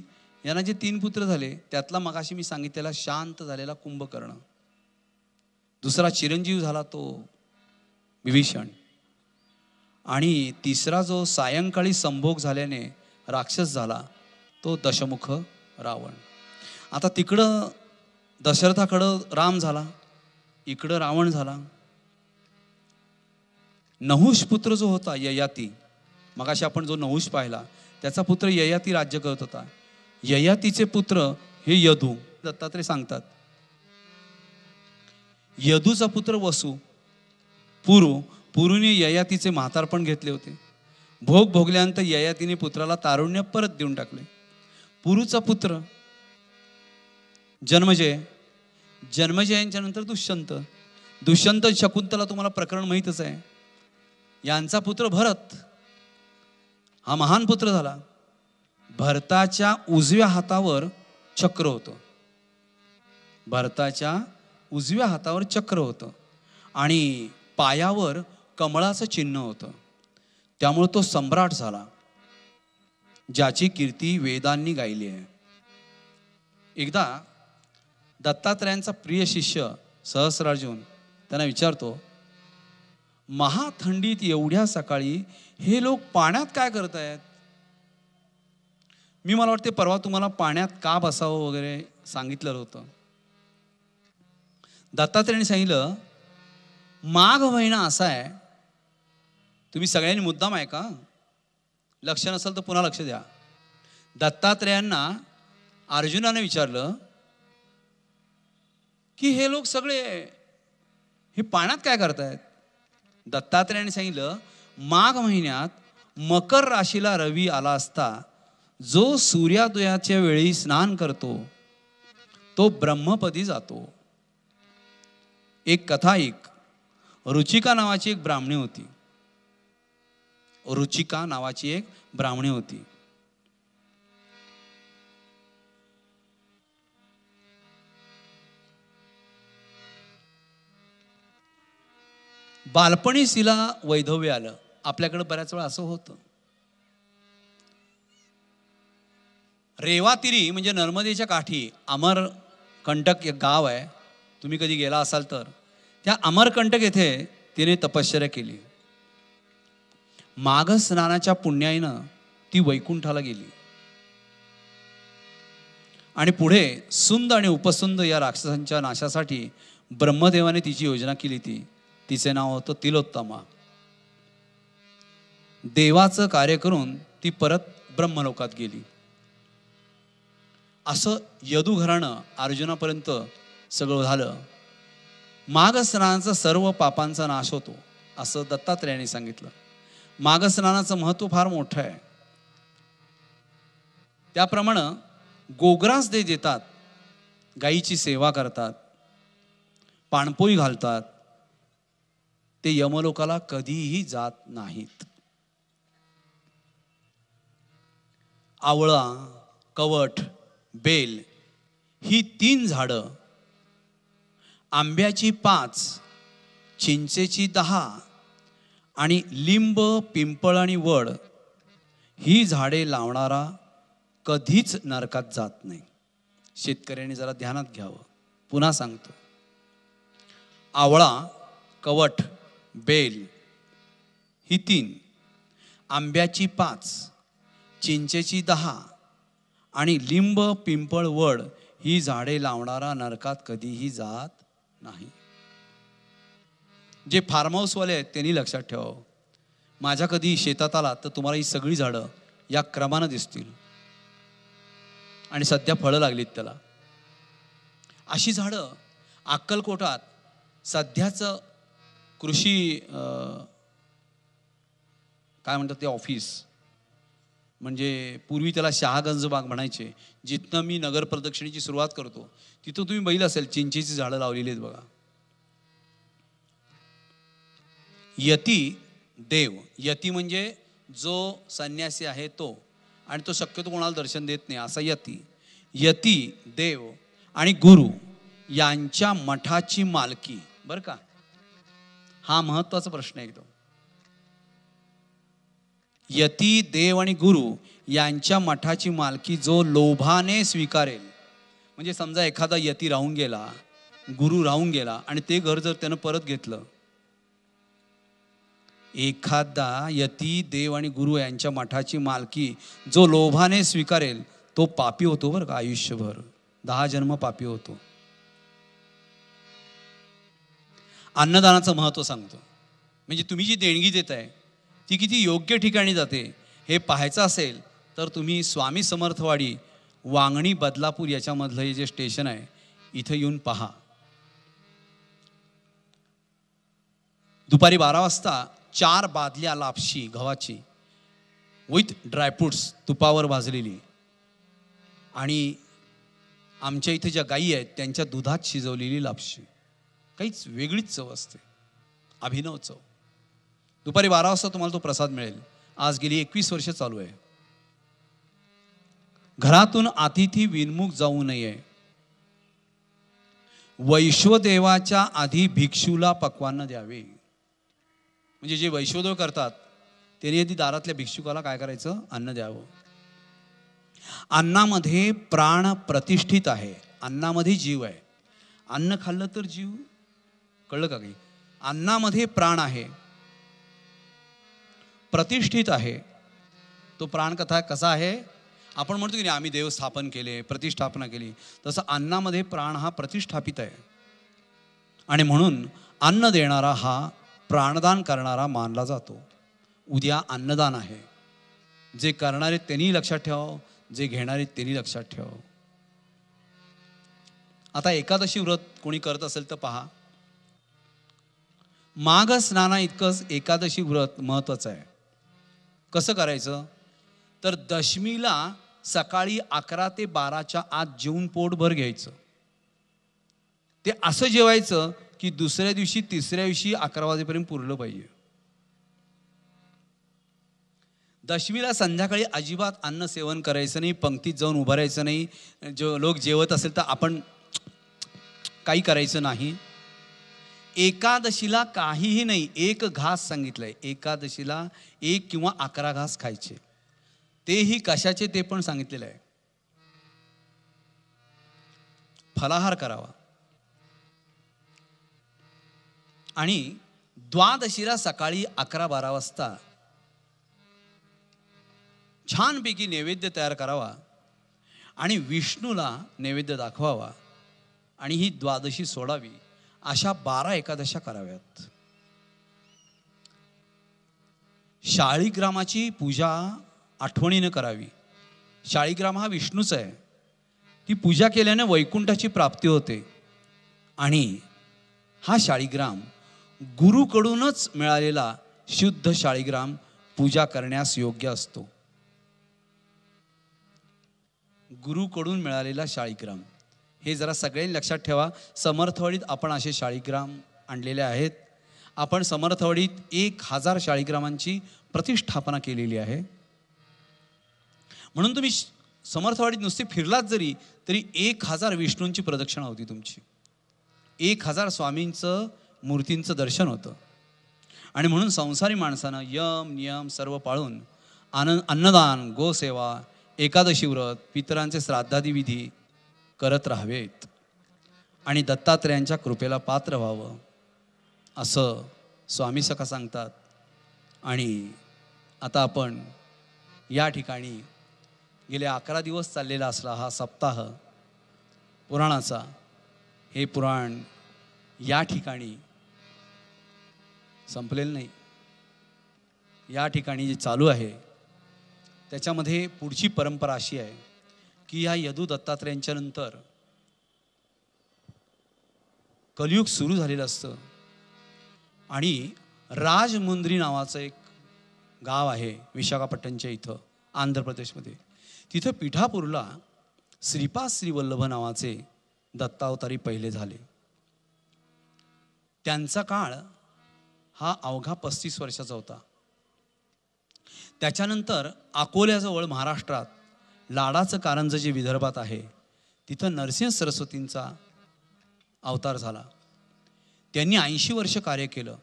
यांना जे 3 पुत्र झाले त्यातला मगाशी मी सांगितलेला शांत झालेला कुंभकर्ण. दुसरा चिरंजीव झाला तो विभीषण. आणि तिसरा जो सायंकाळी संभोग झाल्याने राक्षस झाला तो दशमुख रावण. आता तिकडं दशरथाकडं राम झाला, इकडं रावण झाला. नहुष पुत्र जो होता ययाती, मगाशी आपण जो नहुष पाहिला त्याचा पुत्र ययाती राज्य करत होता. ययातीचे पुत्र हे यदू. दत्तात्रय सांगतात यदूचा पुत्र वसु. पुरुने ययातीचे म्हातारपण घेतले होते. भोग भोगल्यानंतर ययातीने पुत्राला तारुण्य परत देऊन टाकले. पुरुचा पुत्र जन्मजय यांच्या नंतर दुष्यंत शकुंतला तुम्हाला प्रकरण माहीतच आहे. यांचा पुत्र भरत हा महान पुत्र झाला. भरताच्या उजव्या हातावर चक्र होतं. भरताच्या उजव्या हातावर चक्र होतं आणि पायावर कमळाचं चिन्ह होतं. त्यामुळे तो सम्राट झाला, ज्याची कीर्ती वेदांनी गायली आहे. एकदा दत्तात्रयांचा प्रिय शिष्य सहस्रार्जुन त्यांना विचारतो, महाथंडीत एवढ्या सकाळी हे लोक पाण्यात काय करतायत? मला वाटते परवा तुम्हाला पाण्यात का बसावं वगैरे सांगितलं होतं. दत्तात्रयांनी सांगितलं, माघ महिना असा आहे, तुम्ही सगळ्यांनी मुद्दाम ऐका, लक्ष नसेल तर पुन्हा लक्ष द्या. दत्तात्रयांना अर्जुनाने विचारलं की हे लोक सगळे हे पाण्यात काय करतायत? दत्तात्रयांनी सांगितलं, माघ महिन्यात मकर राशीला रवी आला असता जो सूर्योदयाच्या वेळी स्नान करतो तो ब्रह्मपदी जातो. एक कथा ऐक. रुचिका नावाची एक ब्राह्मणी होती. बालपणीच तिला वैधव्य आलं. आपल्याकडे बऱ्याच वेळा असं होतं. रेवातिरी म्हणजे नर्मदेच्या काठी अमरकंटक एक गाव आहे. तुम्ही कधी गेला असाल तर त्या अमरकंटक येथे तिने तपश्चर्या केली. माघ स्नानाच्या पुण्याईनं ती वैकुंठाला गेली. आणि पुढे सुंद आणि उपसुंद या राक्षसांच्या नाशासाठी ब्रह्मदेवाने तिची योजना केली. तिचे नाव होतं तिलोत्तमा. देवाचं कार्य करून ती परत ब्रह्मलोकात गेली. असं यदू घराणं अर्जुनापर्यंत सगळं झालं. माघ स्नानाचा सर्व पापांचा नाश होतो असं दत्तात्रयांनी सांगितलं. माघ स्नानाचं महत्त्व फार मोठं आहे. त्याप्रमाणे गोग्रास देतात, गायीची सेवा करतात, पाणपोई घालतात, ते यमलोकाला कधीही जात नाहीत. आवळा, कवठ, बेल ही 3 झाडं, आंब्याची 5, चिंचेची 10 आणि लिंब, पिंपळ आणि वड ही झाडे लावणारा कधीच नरकात जात नाही. शेतकऱ्यांनी जरा ध्यानात घ्यावं. पुन्हा सांगतो, आवळा, कवठ, बेल ही 3, आंब्याची 5, चिंचेची 10 आणि लिंब, पिंपळ, वड ही झाडे लावणारा नरकात कधीही जात नाही. जे फार्म हाऊसवाले आहेत त्यांनी लक्षात ठेवावं. माझ्या कधी शेतात आला तर तुम्हाला ही सगळी झाडं या क्रमानं दिसतील. आणि सध्या फळं लागलीत त्याला. अशी झाडं अक्कलकोटात सध्याचं कृषी काय म्हणतात ते ऑफिस, म्हणजे पूर्वी त्याला शहागंज बाग म्हणायचे, जिथनं मी नगर प्रदक्षिणेची सुरुवात करतो तिथं तुम्ही बघितलं असेल चिंचेची झाडं लावलेली आहेत बघा. यती देव, यती म्हणजे जो संन्यासी आहे तो, आणि तो शक्यतो कोणाला दर्शन देत नाही असा यती. यती देव आणि गुरु यांच्या मठाची मालकी. बरं का, हा महत्वाचा प्रश्न आहे एकदम. यती देव आणि गुरु यांच्या मठाची मालकी जो लोभाने स्वीकारेल. म्हणजे समजा एखादा यती राहून गेला, गुरु राहून गेला, आणि ते घर जर त्यानं परत घेतलं, एखादा यती देव आणि गुरु यांच्या मठाची मालकी जो लोभाने स्वीकारेल तो पापी होतो बरं का, आयुष्यभर 10 जन्म पापी होतो. अन्नदानाचं महत्त्व सांगतो. म्हणजे तुम्ही जी देणगी देताय ती किती योग्य ठिकाणी जाते हे पाहायचं असेल तर तुम्ही स्वामी समर्थवाडी वांगणी बदलापूर याच्यामधलं हे जे स्टेशन आहे इथं येऊन पहा. दुपारी 12 वाजता 4 बादल्या लापशी गव्हाची विथ ड्रायफ्रुट्स तुपावर भाजलेली, आणि आमच्या इथे ज्या गायी आहेत त्यांच्या दुधात शिजवलेली लापशी, काहीच वेगळीच चव असते, अभिनव चव. दुपारी 12 वाजता तुम्हाला तो प्रसाद मिळेल. आज गेली 21 वर्ष चालू आहे. घरातून अतिथी विनमुख जाऊ नये. वैश्वदेवाच्या आधी भिक्षूला पक्वान्न द्यावे. म्हणजे जे वैश्वदेव करतात त्यांनी आधी दारातल्या भिक्षुकाला काय करायचं, अन्न द्यावं. अन्नामध्ये प्राण प्रतिष्ठित आहे. अन्नामध्ये जीव आहे. अन्न खाल्लं तर जीव, कळलं का काही? अन्नामध्ये प्राण आहे, प्रतिष्ठित आहे. तो प्राण कसा आहे? आपण म्हणतो की नाही आम्ही देव स्थापन केले, प्रतिष्ठापना केली, तसं अन्नामध्ये प्राण हा प्रतिष्ठापित आहे. आणि म्हणून अन्न देणारा हा प्राणदान करणारा मानला जातो. उद्या अन्नदान आहे. जे करणारे त्यांनी लक्षात ठेवावं, जे घेणारे त्यांनी लक्षात ठेवावं. आता एकादशी व्रत कोणी करत असेल तर पहा, माघ स्नाना इतकंच एकादशी व्रत महत्वाचं आहे. कसं करायचं तर दशमीला सकाळी 11 ते 12च्या आत जेवून पोटभर घ्यायचं. ते असं जेवायचं की दुसऱ्या दिवशी तिसऱ्या दिवशी 11 वाजेपर्यंत पुरलं पाहिजे. दशमीला संध्याकाळी अजिबात अन्न सेवन करायचं नाही, पंक्तीत जाऊन उभं राहायचं नाही. जो लोक जेवत असेल तर आपण काही करायचं नाही. एकादशीला काहीही नाही, 1 घास सांगितलंय. एकादशीला 1 किंवा 11 घास खायचे. तेही कशाचे ते पण सांगितलेलं आहे. फलाहार करावा. आणि द्वादशीला सकाळी 11-12 वाजता छानपैकी नैवेद्य तयार करावा आणि विष्णूला नैवेद्य दाखवावा आणि ही द्वादशी सोडावी. अशा 12 एकादशा कराव्यात. शाळीग्रामाची पूजा आठवणीनं करावी. शाळीग्राम हा विष्णूच आहे. ती पूजा केल्याने वैकुंठाची प्राप्ती होते. आणि हा शाळीग्राम गुरुकडूनच मिळालेला शुद्ध शाळीग्राम पूजा करण्यास योग्य असतो. गुरुकडून मिळालेला शाळीग्राम हे जरा सगळ्यांनी लक्षात ठेवा. समर्थवाडीत आपण असे शाळीग्राम आणलेले आहेत. आपण समर्थवाडीत 1000 शाळीग्रामांची प्रतिष्ठापना केलेली आहे. म्हणून तुम्ही समर्थवाडीत नुसते फिरलात जरी तरी 1000 विष्णूंची प्रदक्षिणा होती तुमची. 1000 स्वामींचं मूर्तींचं दर्शन होतं. आणि म्हणून संसारी माणसानं यम नियम सर्व पाळून अन्नदान, गोसेवा, एकादशी व्रत, पितरांचे श्राद्धादी विधी करत राहावेत आणि दत्तात्रेयांच्या कृपेला पात्र व्हावं असं स्वामी सखा सांगतात. आणि आता आपण या ठिकाणी गेले 11 दिवस चाललेला असला हा सप्ताह पुराणाचा, हे पुराण या ठिकाणी संपलेलं नाही. या ठिकाणी जे चालू आहे त्याच्यामध्ये पुढची परंपरा अशी आहे की या यदू दत्तात्रेयांच्या नंतर कलियुग सुरू झालेलं असतं आणि राजमुंद्री नावाचं एक गाव आहे विशाखापट्टणमच्या इथं आंध्र प्रदेशमध्ये. तिथं पिठापूरला श्रीपाद श्रीवल्लभ नावाचे दत्तावतारी पहिले झाले. त्यांचा काळ हा अवघा 35 वर्षाचा होता. त्याच्यानंतर अकोल्याजवळ महाराष्ट्रात लाडाचं कारंज जे विदर्भात आहे तिथं नरसिंह सरस्वतींचा अवतार झाला. त्यांनी 80 वर्ष कार्य केलं.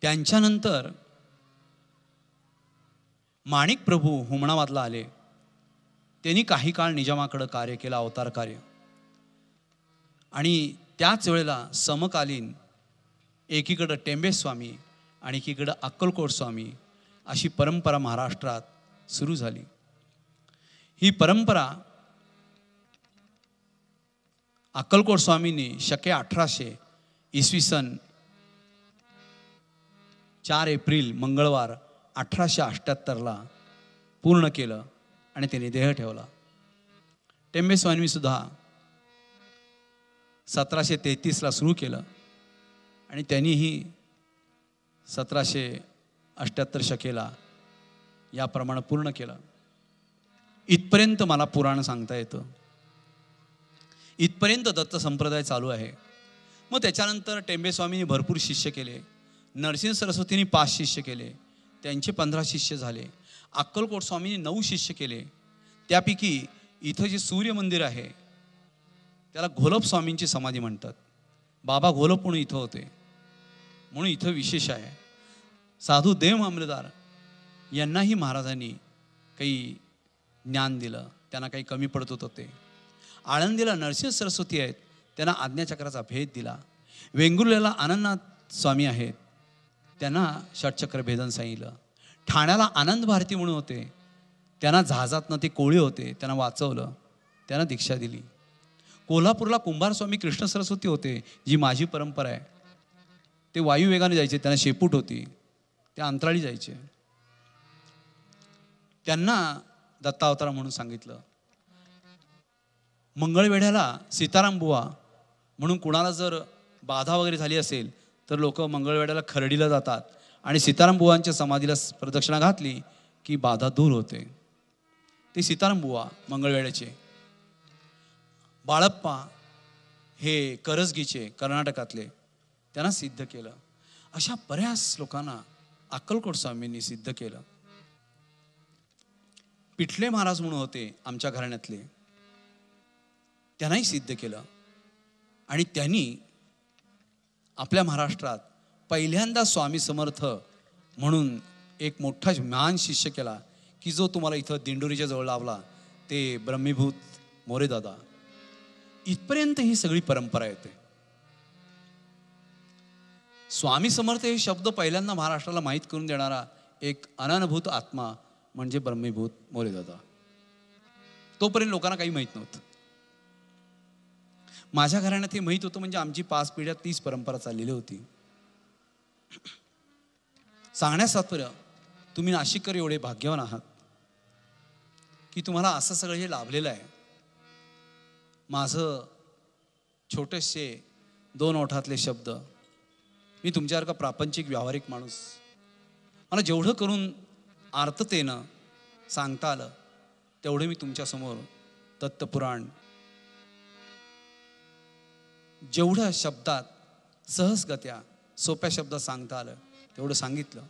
त्यांच्यानंतर माणिक प्रभू हुमणाबादला आले. त्यांनी काही काळ निजामाकडे कार्य केलं, अवतार कार्य. आणि त्याच वेळेला समकालीन एकीकडं टेंबेस्वामी आणि एकीकडं अक्कलकोट स्वामी अशी परंपरा महाराष्ट्रात सुरू झाली. ही परंपरा अक्कलकोट स्वामींनी शके 1800 इसवी सन 4 एप्रिल मंगळवार 1878ला पूर्ण केलं आणि त्यांनी देह ठेवला. टेंबेस्वामी सुद्धा 1733ला सुरू केलं आणि त्यांनीही 1778 शकेला याप्रमाणे पूर्ण केलं. इथपर्यंत मला पुराण सांगता येतं. इथपर्यंत दत्त संप्रदाय चालू आहे. मग त्याच्यानंतर टेंबेस्वामींनी भरपूर शिष्य केले. नरसिंह सरस्वतींनी 5 शिष्य केले, त्यांचे 15 शिष्य झाले. अक्कलकोट स्वामींनी 9 शिष्य केले. त्यापैकी इथं जे सूर्य मंदिर आहे त्याला घोलप स्वामींची समाधी म्हणतात. बाबा घोलप म्हणून इथं होते म्हणून इथं विशेष आहे. साधू देव मामलेदार यांनाही महाराजांनी काही ज्ञान दिलं, त्यांना काही कमी पडत होतं ते. आळंदीला नरसिंह सरस्वती आहेत, त्यांना आज्ञाचक्राचा भेद दिला. वेंगुर्ल्याला आनंदनाथ स्वामी आहेत, त्यांना षटचक्र भेदन सांगितलं. ठाण्याला आनंद भारती म्हणून होते, त्यांना जहाजातनं ते कोळी होते, त्यांना वाचवलं, त्यांना दीक्षा दिली. कोल्हापूरला कुंभारस्वामी कृष्ण सरस्वती होते, जी माझी परंपरा आहे. ते वायुवेगाने जायचे, त्यांना शेपूट होती, ते अंतराळी जायचे. त्यांना दत्तावतार म्हणून सांगितलं. मंगळवेढ्याला सीताराम बुवा म्हणून कुणाला जर बाधा वगैरे झाली असेल तर लोक मंगळवेढ्याला खर्डीला जातात आणि सीताराम बुवांच्या समाधीला प्रदक्षिणा घातली की बाधा दूर होते. ते सीताराम बुवा मंगळवेढ्याचे. बाळप्पा हे करजगीचे कर्नाटकातले, त्यांना सिद्ध केलं. अशा बऱ्याच लोकांना अक्कलकोट स्वामींनी सिद्ध केलं. पिठले महाराज म्हणून होते आमच्या घराण्यातले, त्यांनाही सिद्ध केलं. आणि त्यांनी आपल्या महाराष्ट्रात पहिल्यांदा स्वामी समर्थ म्हणून एक मोठा महान शिष्य केला की जो तुम्हाला इथं दिंडोरीच्या जवळ लावला, ते ब्रह्मीभूत मोरेदादा. इथपर्यंत ही सगळी परंपरा येते. स्वामी समर्थ हे शब्द पहिल्यांदा महाराष्ट्राला माहीत करून देणारा एक अननुभूत आत्मा म्हणजे ब्रह्मीभूत मोरेदादा. तोपर्यंत लोकांना काही माहीत नव्हतं. माझ्या घराण्यात हे माहीत होतं म्हणजे आमची 5 पिढ्या 30 परंपरा चाललेली होती. सांगण्यास तात्पर्य, तुम्ही नाशिककर एवढे भाग्यवान आहात की तुम्हाला असं सगळं हे लाभलेलं आहे. माझं छोटेसे 2 ओठातले शब्द, मी तुमच्यासारखा प्रापंचिक व्यावहारिक माणूस, मला जेवढं करून आर्ततेनं सांगता आलं तेवढं मी तुमच्यासमोर दत्तपुराण जेवढं शब्दात सहजगत्या सोप्या शब्दात सांगता आलं तेवढं सांगितलं.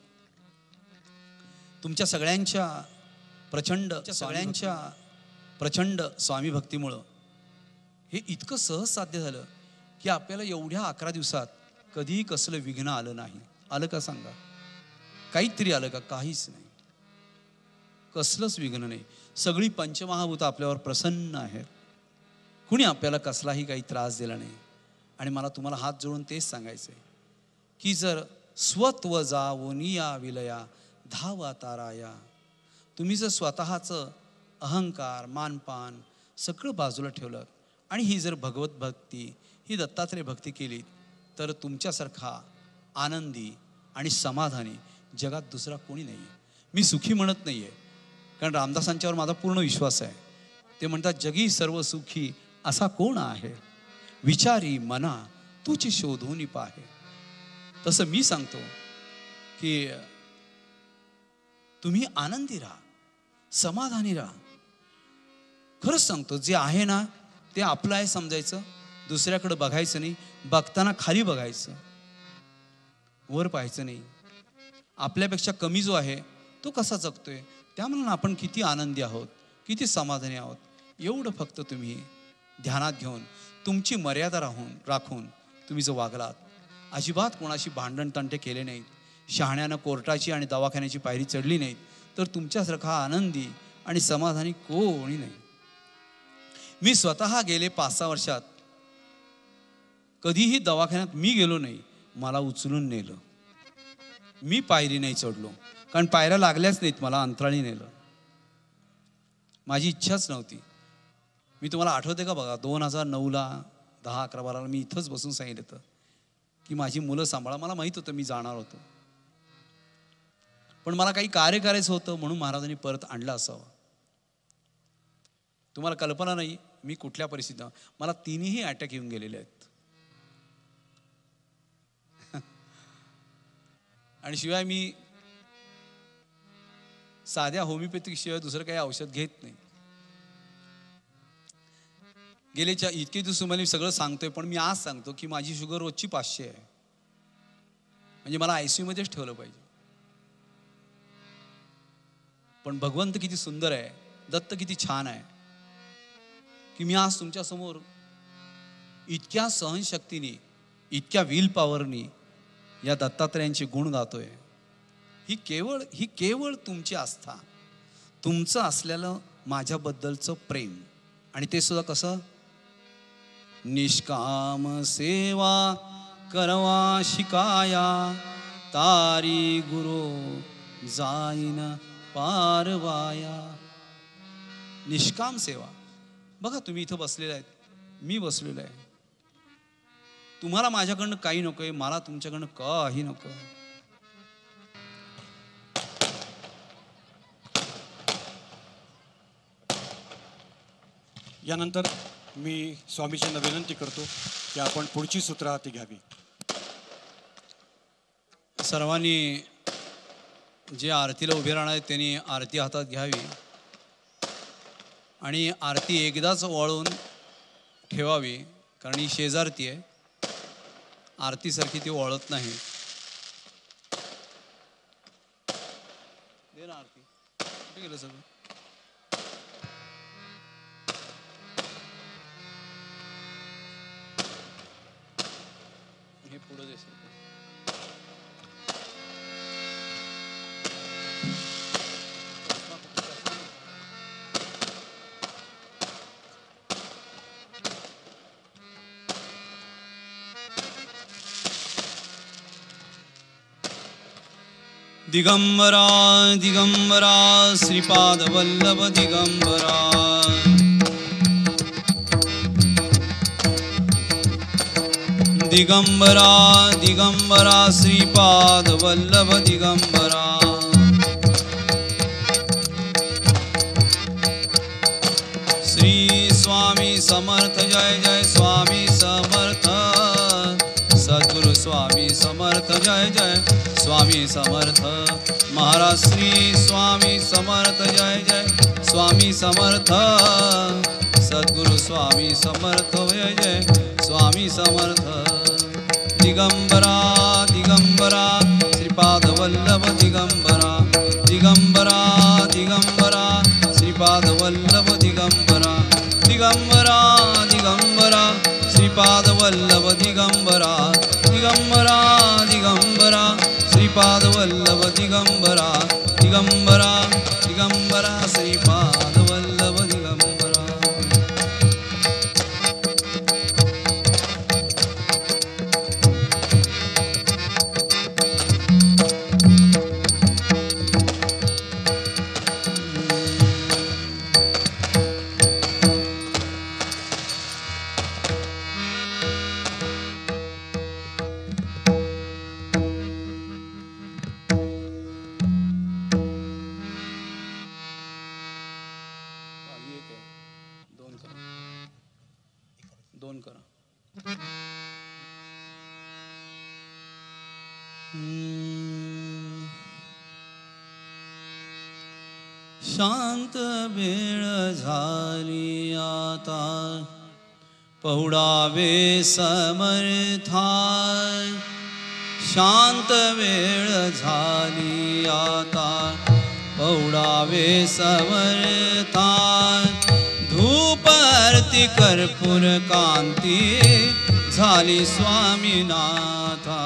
तुमच्या सगळ्यांच्या प्रचंड स्वामी भक्तीमुळं हे इतकं सहज साध्य झालं की आपल्याला एवढ्या 11 दिवसात कधीही कसलं विघ्न आलं नाही. आलं का सांगा? काहीतरी आलं का? काहीच नाही, कसलंच विघ्न नाही. सगळी पंचमहाभूतं आपल्यावर प्रसन्न आहेत. कुणी आपल्याला कसलाही काही त्रास दिला नाही. आणि मला तुम्हाला हात जोडून तेच सांगायचं आहे की जर स्वत्व जावोनिया विलया धावा ताराया, तुम्ही जर स्वतःचं अहंकार मानपान सगळं बाजूला ठेवलं आणि ही जर भगवत भक्ती, ही दत्तात्रय भक्ती केली तर तुमच्यासारखा आनंदी आणि समाधानी जगात दुसरा कोणी नाही आहे. मी सुखी म्हणत नाही आहे, कारण रामदासांच्यावर माझा पूर्ण विश्वास आहे ते म्हणतात जगी सर्व सुखी असा कोण आहे, विचारी मना तुझी शोधून पाहे. तसं मी सांगतो की तुम्ही आनंदी राहा, समाधानी राहा. खरंच सांगतो, जे आहे ना ते आपलं आहे समजायचं, दुसऱ्याकडे बघायचं नाही, बघताना खाली बघायचं, वर पाहायचं नाही. आपल्यापेक्षा कमी जो आहे तो कसा जगतोय त्यामुळे आपण किती आनंदी आहोत, किती समाधानी आहोत, एवढं फक्त तुम्ही ध्यानात घेऊन तुमची मर्यादा राखून तुम्ही जर वागलात, अजिबात कोणाशी भांडण तंटे केले नाहीत, शहाण्यानं कोर्टाची आणि दवाखान्याची पायरी चढली नाहीत, तर तुमच्यासारखा आनंदी आणि समाधानी कोणी नाही. मी स्वतः गेले 5-6 वर्षात कधीही दवाखान्यात मी गेलो नाही, मला उचलून नेलं. मी पायरी नाही चढलो, कारण पायऱ्या लागल्याच नाहीत, मला अंतराळी नेलं. माझी इच्छाच नव्हती. मी तुम्हाला आठवते का बघा, 2009ला 10, 11, 12 मी इथंच बसून सांगितलं होतं की माझी मुलं सांभाळा. मला माहीत होतं मी जाणार होतो, पण मला काही कार्य करायचं होतं म्हणून महाराजांनी परत आणलं असावं. तुम्हाला कल्पना नाही मी कुठल्या परिस्थितीत, मला 3ही अटॅक येऊन गेलेले आहेत. आणि शिवाय मी साध्या होमिओपॅथिक शिवाय दुसरं काही औषध घेत नाही. गेलेच्या इतके दिवस तुम्हाला मी सगळं सांगतोय, पण मी आज सांगतो की माझी शुगर रोजची 500 आहे. म्हणजे मला ICU मध्येच ठेवलं पाहिजे. पण भगवंत किती सुंदर आहे, दत्त किती छान आहे की मी आज तुमच्या समोर इतक्या सहनशक्तीने, इतक्या विल पॉवरनी या दत्तात्रयांचे गुण गातोय. ही केवळ तुमची आस्था, तुमचं असलेलं माझ्याबद्दलचं प्रेम. आणि ते सुद्धा कसं, निष्काम सेवा करवा शिकाया, तारी गुरु जाईन पारवाया. निष्काम सेवा. बघा तुम्ही इथं बसलेले आहेत, मी बसलेलो आहे. तुम्हाला माझ्याकडनं काही नकोय, मला तुमच्याकडनं काही नको. यानंतर मी स्वामीजींना विनंती करतो की आपण पुढची सूत्र हाती घ्यावी. सर्वांनी जे आरतीला उभे राहणार आहेत त्यांनी आरती हातात घ्यावी आणि आरती एकदाच वळून ठेवावी, कारण ही शेजारती आहे, आरतीसारखी ती वळत नाही. दे ना आरती. कुठे गेलं सगळं? हे पुढं दे सर. दिगंबरा दिगंबरा श्रीपाद वल्लभ दिगंबरा. दिगंबरा दिगंबरा श्रीपाद वल्लभ दिगंबरा. श्री स्वामी समर्थ जय जय स्वामी समर्थ. सद्गुरु स्वामी समर्थ जय जय स्वामी समर्थ. महाराज श्री स्वामी समर्थ जय जय स्वामी समर्थ. सद्गुरु स्वामी समर्थ जय जय स्वामी समर्थ. दिगंबरा दिगंबरा श्रीपाद वल्लभ दिगंबरा. दिगंबरा दिगंबरा श्रीपाद वल्लभ दिगंबरा. दिगंबरा दिगंबरा श्रीपाद वल्लभ दिगंबरा. दिगंबरा दिगंबरा श्रीपाद वल्लभ दिगंबरा. दिगंबरा दिगंबरा श्रीपाद वल्लभ दिगंबरा. शांत वेळ झाली आता पहुडावे समर्था शांत वेळ झाली आता पहुडावे समर्था धूप आरती कर्पूर कांती झाली स्वामीनाथा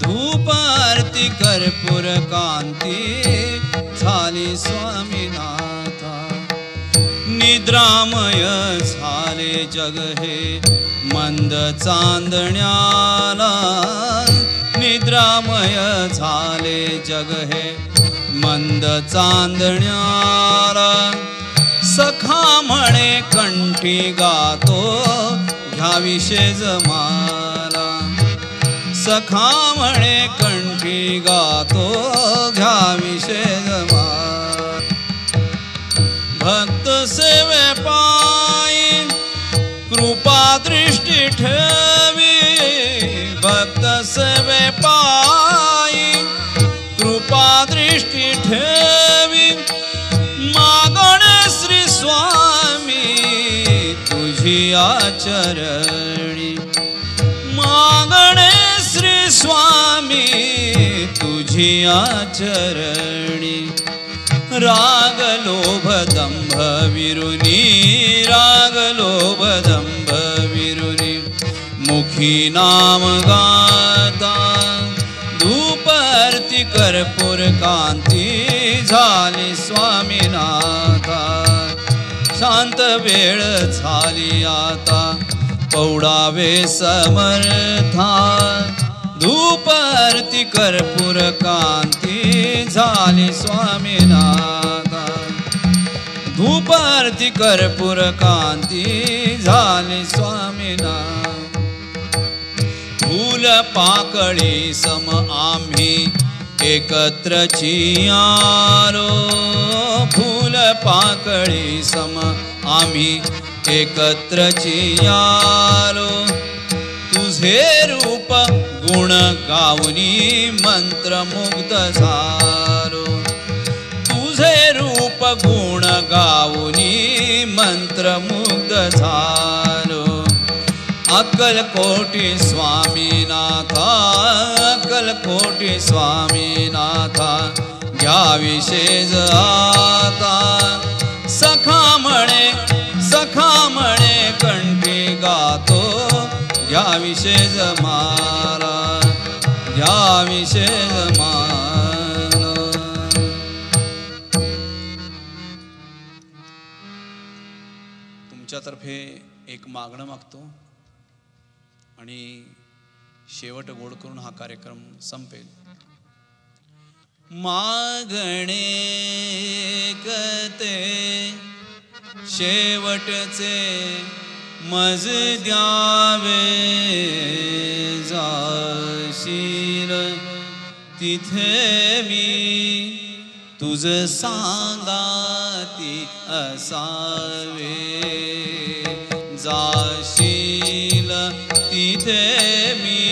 धूप आरती कर्पूर कांती झाली स्वामीनाथा निद्रामय झाले जग हे मंद चांदण्याला निद्रामय झाले जग हे मंद चांदण्याला सखा म्हणे कंठी गातो घ्यावी शेज मला सखा म्हणे कंठी गातो घ्यावी शेज मला भक्त सेवे पायी कृपा दृष्टी ठेवी भक्त सेवे पायी कृपा दृष्टी ठेवी मागणे श्री स्वामी तुझी आचरणी मागणे श्री स्वामी तुझी आचरणी राग लोभ दंभ विरुनी राग लोभ दंभ विरुनी मुखी नाम गाता धूप आरती कर्पूर कांती झाली स्वामीनाथा शांत वेळ झाली आता पौडावे समर्था धूप आरती कर्पूर कांती झाली स्वामीनाथा धूप आरती कर्पूर कांती झाली स्वामीनाथा फूल पाकळी सम आम्ही एकत्रची आलो फूल पाकळी सम आम्ही एकत्रची आलो तुझे रूप गुण गाऊनी मंत्रमुग्ध झालो तुझे रूप गुण गाऊनी मंत्रमुग्ध झालो अक्कलकोटी स्वामीनाथा अक्कलकोटी स्वामीनाथा घ्यावी शेज आता सखा म्हणे कंठी गातो घ्यावी शेज माला घ्यावी शेज माला तुमच्यातर्फे एक मागणं मागतो आणि शेवट गोड करून हा कार्यक्रम संपेल मागणे कते शेवटचे मज द्यावे जाशील तिथे मी तुझ सांगाती असावे जाशील तिथे मी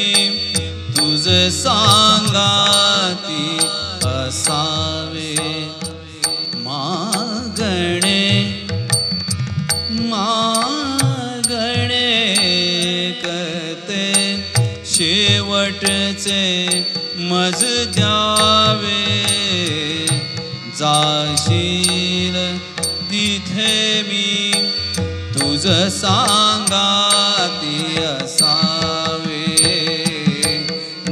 तुझ सांगाती असावे मागणे कते शेवटचे मज द्यावे जाशील तिथे मी तुझ सांगाती असावे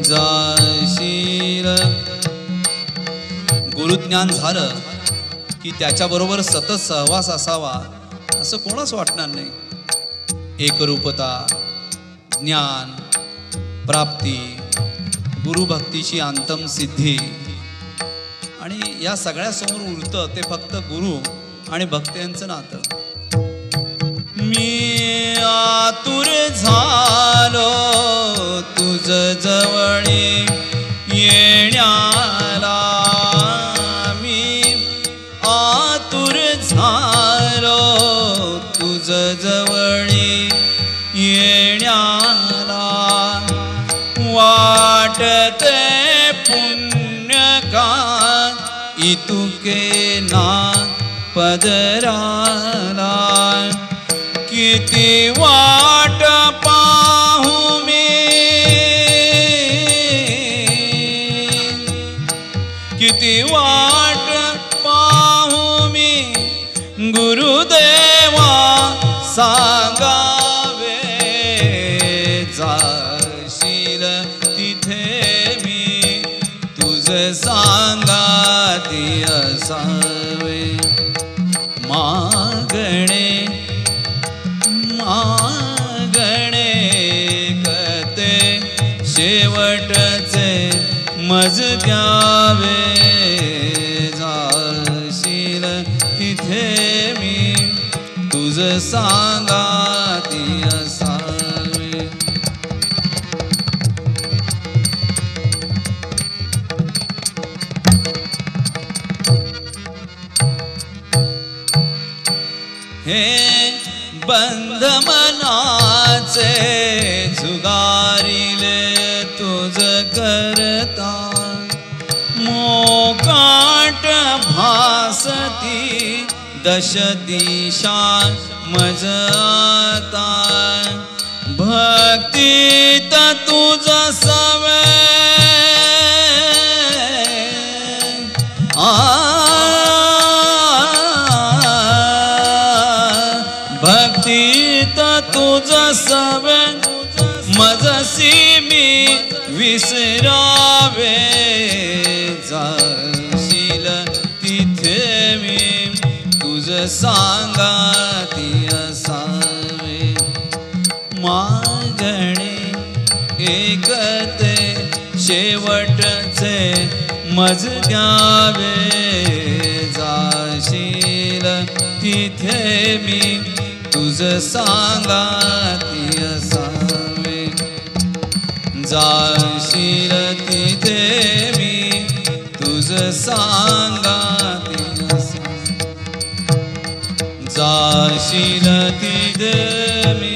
जाशील गुरुज्ञान झालं की त्याच्याबरोबर सतत सहवास असावा असं कोणाच वाटणार नाही एकरूपता ज्ञान प्राप्ती गुरुभक्तीची अंतम सिद्धी आणि या सगळ्या समोर उरतं ते फक्त गुरु आणि भक्त यांचं नातं मी आतुर झालो तुझ जवळी येण्याला मी आतुर झालो तुझ जवळी येण्याला वाट वाटते पुण्य का इतुके ना पदराला किती वाट पाहू मी किती वाट पाहू मी गुरुदेवा सांगावे जाशील तिथे मी तुझ सांगाती असावे मागणे मागणे कते शेवटचे मज द्यावे जाशील तिथे मी तुझ सांगाती असावे हे बंध मनाचे झुगारिले तुझ करता मोकाट भासती दश दिशा मज आता भक्तीत तुझ सवे भक्तीत तुझ सवे मजसी मी विसरावे जाशील तिथे मी तुझ सांगाती असावे मागणे एकते शेवटचे मज द्यावे जाशील तिथे मी तुझ सांगाती असावे जाशील तिथे मी तुझ सांगाती असावे जाशील तिथे मी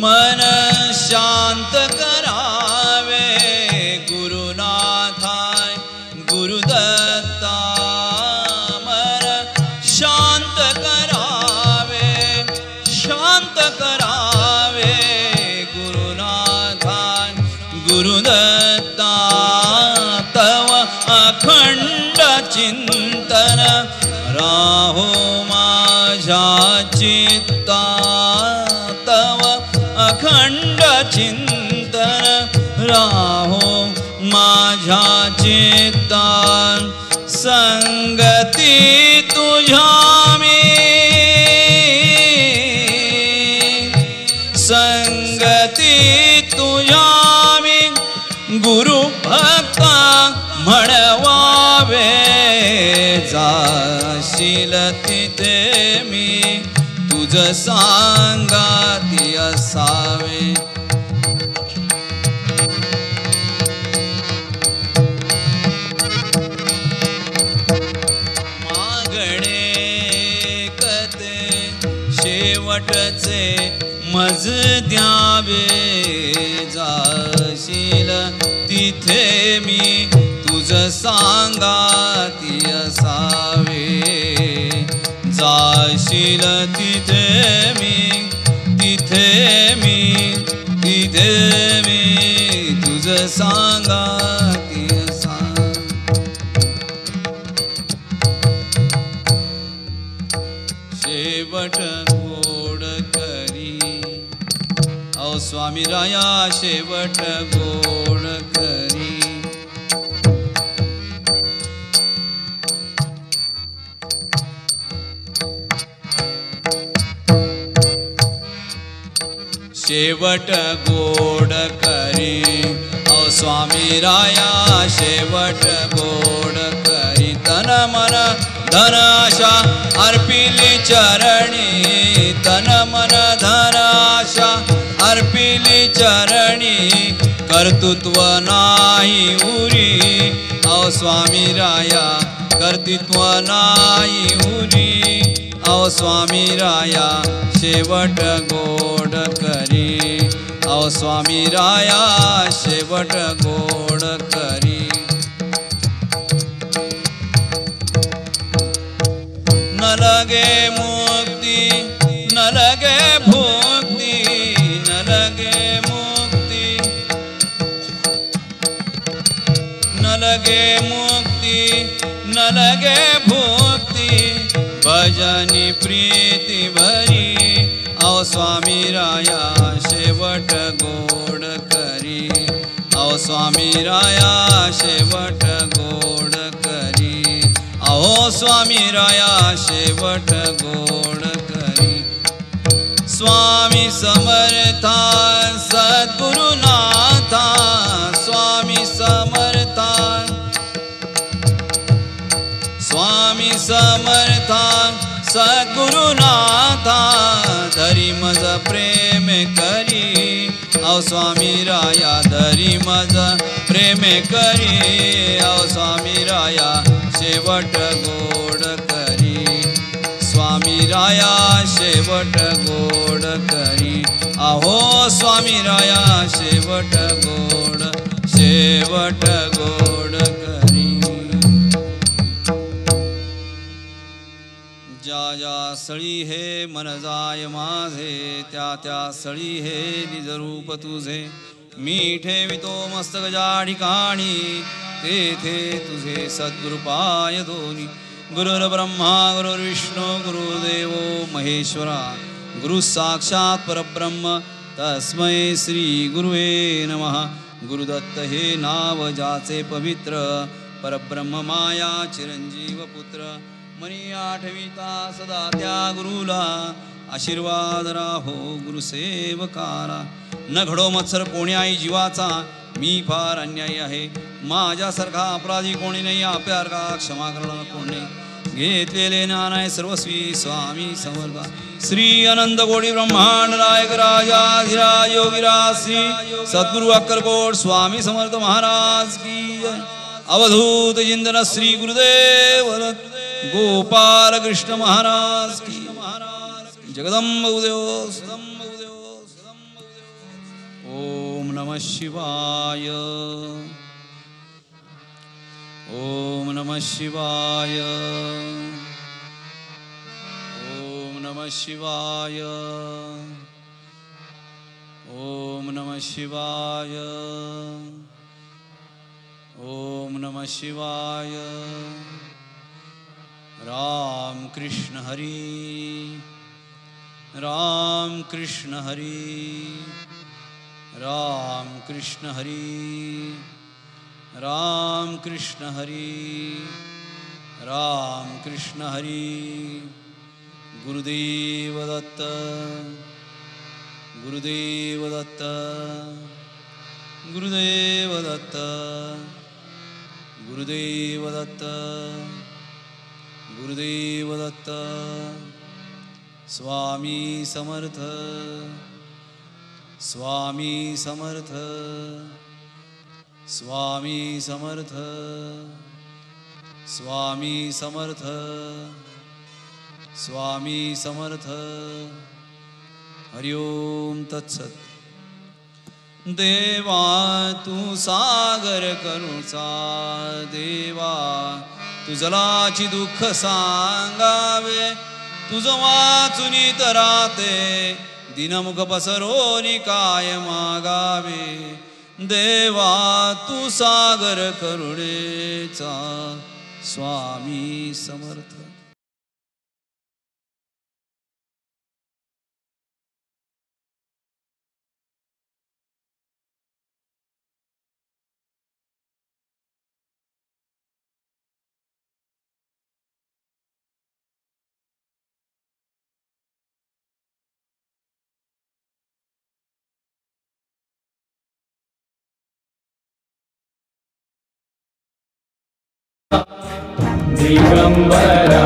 मन शांत करावे गुरुनाथाय गुरुदत्ता मन शांत करावे गुरुनाथाय गुरुदत्ता तव अखंड चिंतन राहो माझ्या चित्ता तव अखंड चिंतन राहो माझ्या चित्तान संगती तुझ्या मी संगती तुझ्या मी गुरु भक्ता म्हणवावे जाशील तिथे मी तुझ सांगाती असावे मागणे कते शेवटचे मज द्यावे जाशील तिथे मी तुझ सांगाती असावे जाशील तिथे मी तुझ सांगाती असावे शेवट गोड करी औ स्वामी राया शेवट गोड करी शेवट गोड करी औ स्वामी राया शेवट गोड करी तन मन धन आशा अर्पिली चरणी तन मन धन आशा अर्पिली चरणी कर्तृत्व नाही उरी औ स्वामी राया कर्तृत्व नाही उरी अहो स्वामी राया शेवट गोड करी, अहो स्वामी राया शेवट गोड करी. न लगे मुक्ती न लगे भुक्ती, न लगे मुक्ती न लगे मुक्ती, न लगे भुक्ती, भजनी प्रीती भरी, अहो स्वामी राया शेवट गोड करी, अहो स्वामी राया शेवट गोड करी, अहो स्वामी राया शेवट गोड करी. स्वामी समर्था सद्गुरुनाथा, स्वामी समर्था, स्वामी समर्था सद्गुरुनाथा, धरी मज प्रेम करी, अहो स्वामी राया धरी मज प्रेम करी, अहो स्वामी राया शेवट गोड करी, स्वामी राया शेवट गोड करी, अहो स्वामी राया शेवट गोड शेवट गोड करी. ज्या ज्या स्थळी हे मन जाय माझे, त्या त्या स्थळी हे निज रूप तुझे, मी ठेवितो मस्तक ज्या ठिकाणी, तेथे तुझे सद्गुरुपाय दोन्ही. गुरुर्ब्रह्मा गुरुर्विष्णू गुरुदेवो महेश्वरा, गुरु साक्षात परब्रह्म तस्मै श्री गुरुवे नमः. गुरुदत्त हे नाव ज्याचे पवित्र, परब्रह्म माया चिरंजीव पुत्र, मनी आठविता सदा त्या गुरुला, आशीर्वाद राहो गुरुसेवकाला. न घडो मत्सर कोण्याही जीवाचा, मी फार अन्यायी आहे, माझ्यासारखा अपराधी कोणी नाही, आपल्यासारखा क्षमा करणारा कोण नाही. घेतलेले नानाय सर्वस्वी स्वामी समर्थ. श्री अनंत कोटी ब्रह्मांड नायक राजाधिराज योगीराज श्री सद्गुरु अक्कलकोट स्वामी समर्थ महाराज की जय. अवधूत चिंतन श्री गुरुदेव गोपाल कृष्ण महाराज की. जगदम्ब उदयो ओम नमः शिवाय, ओम नमः शिवाय, ओम नमः शिवाय, ओम नमः शिवाय, ओम नमः शिवाय. राम कृष्ण हरी, राम कृष्ण हरी, राम कृष्ण हरी, राम कृष्ण हरी, राम कृष्ण हरी. गुरुदेव दत्त, गुरुदेव दत्त, गुरुदेव दत्त, गुरुदेव दत्त, गुरुदेव दत्त. स्वामी समर्थ, स्वामी समर्थ, स्वामी समर्थ, स्वामी समर्थ, स्वामी समर्थ. हरि ओम तत्सत. देवा तू सागर करुणा, देवा तू जलाची दुःख सांगावे, तुझ वाचुनी तराते, दिनमुख पसरोनी काय मागावे. देवा तू सागर करुणेचा, स्वामी समर्थ. दिगंबरा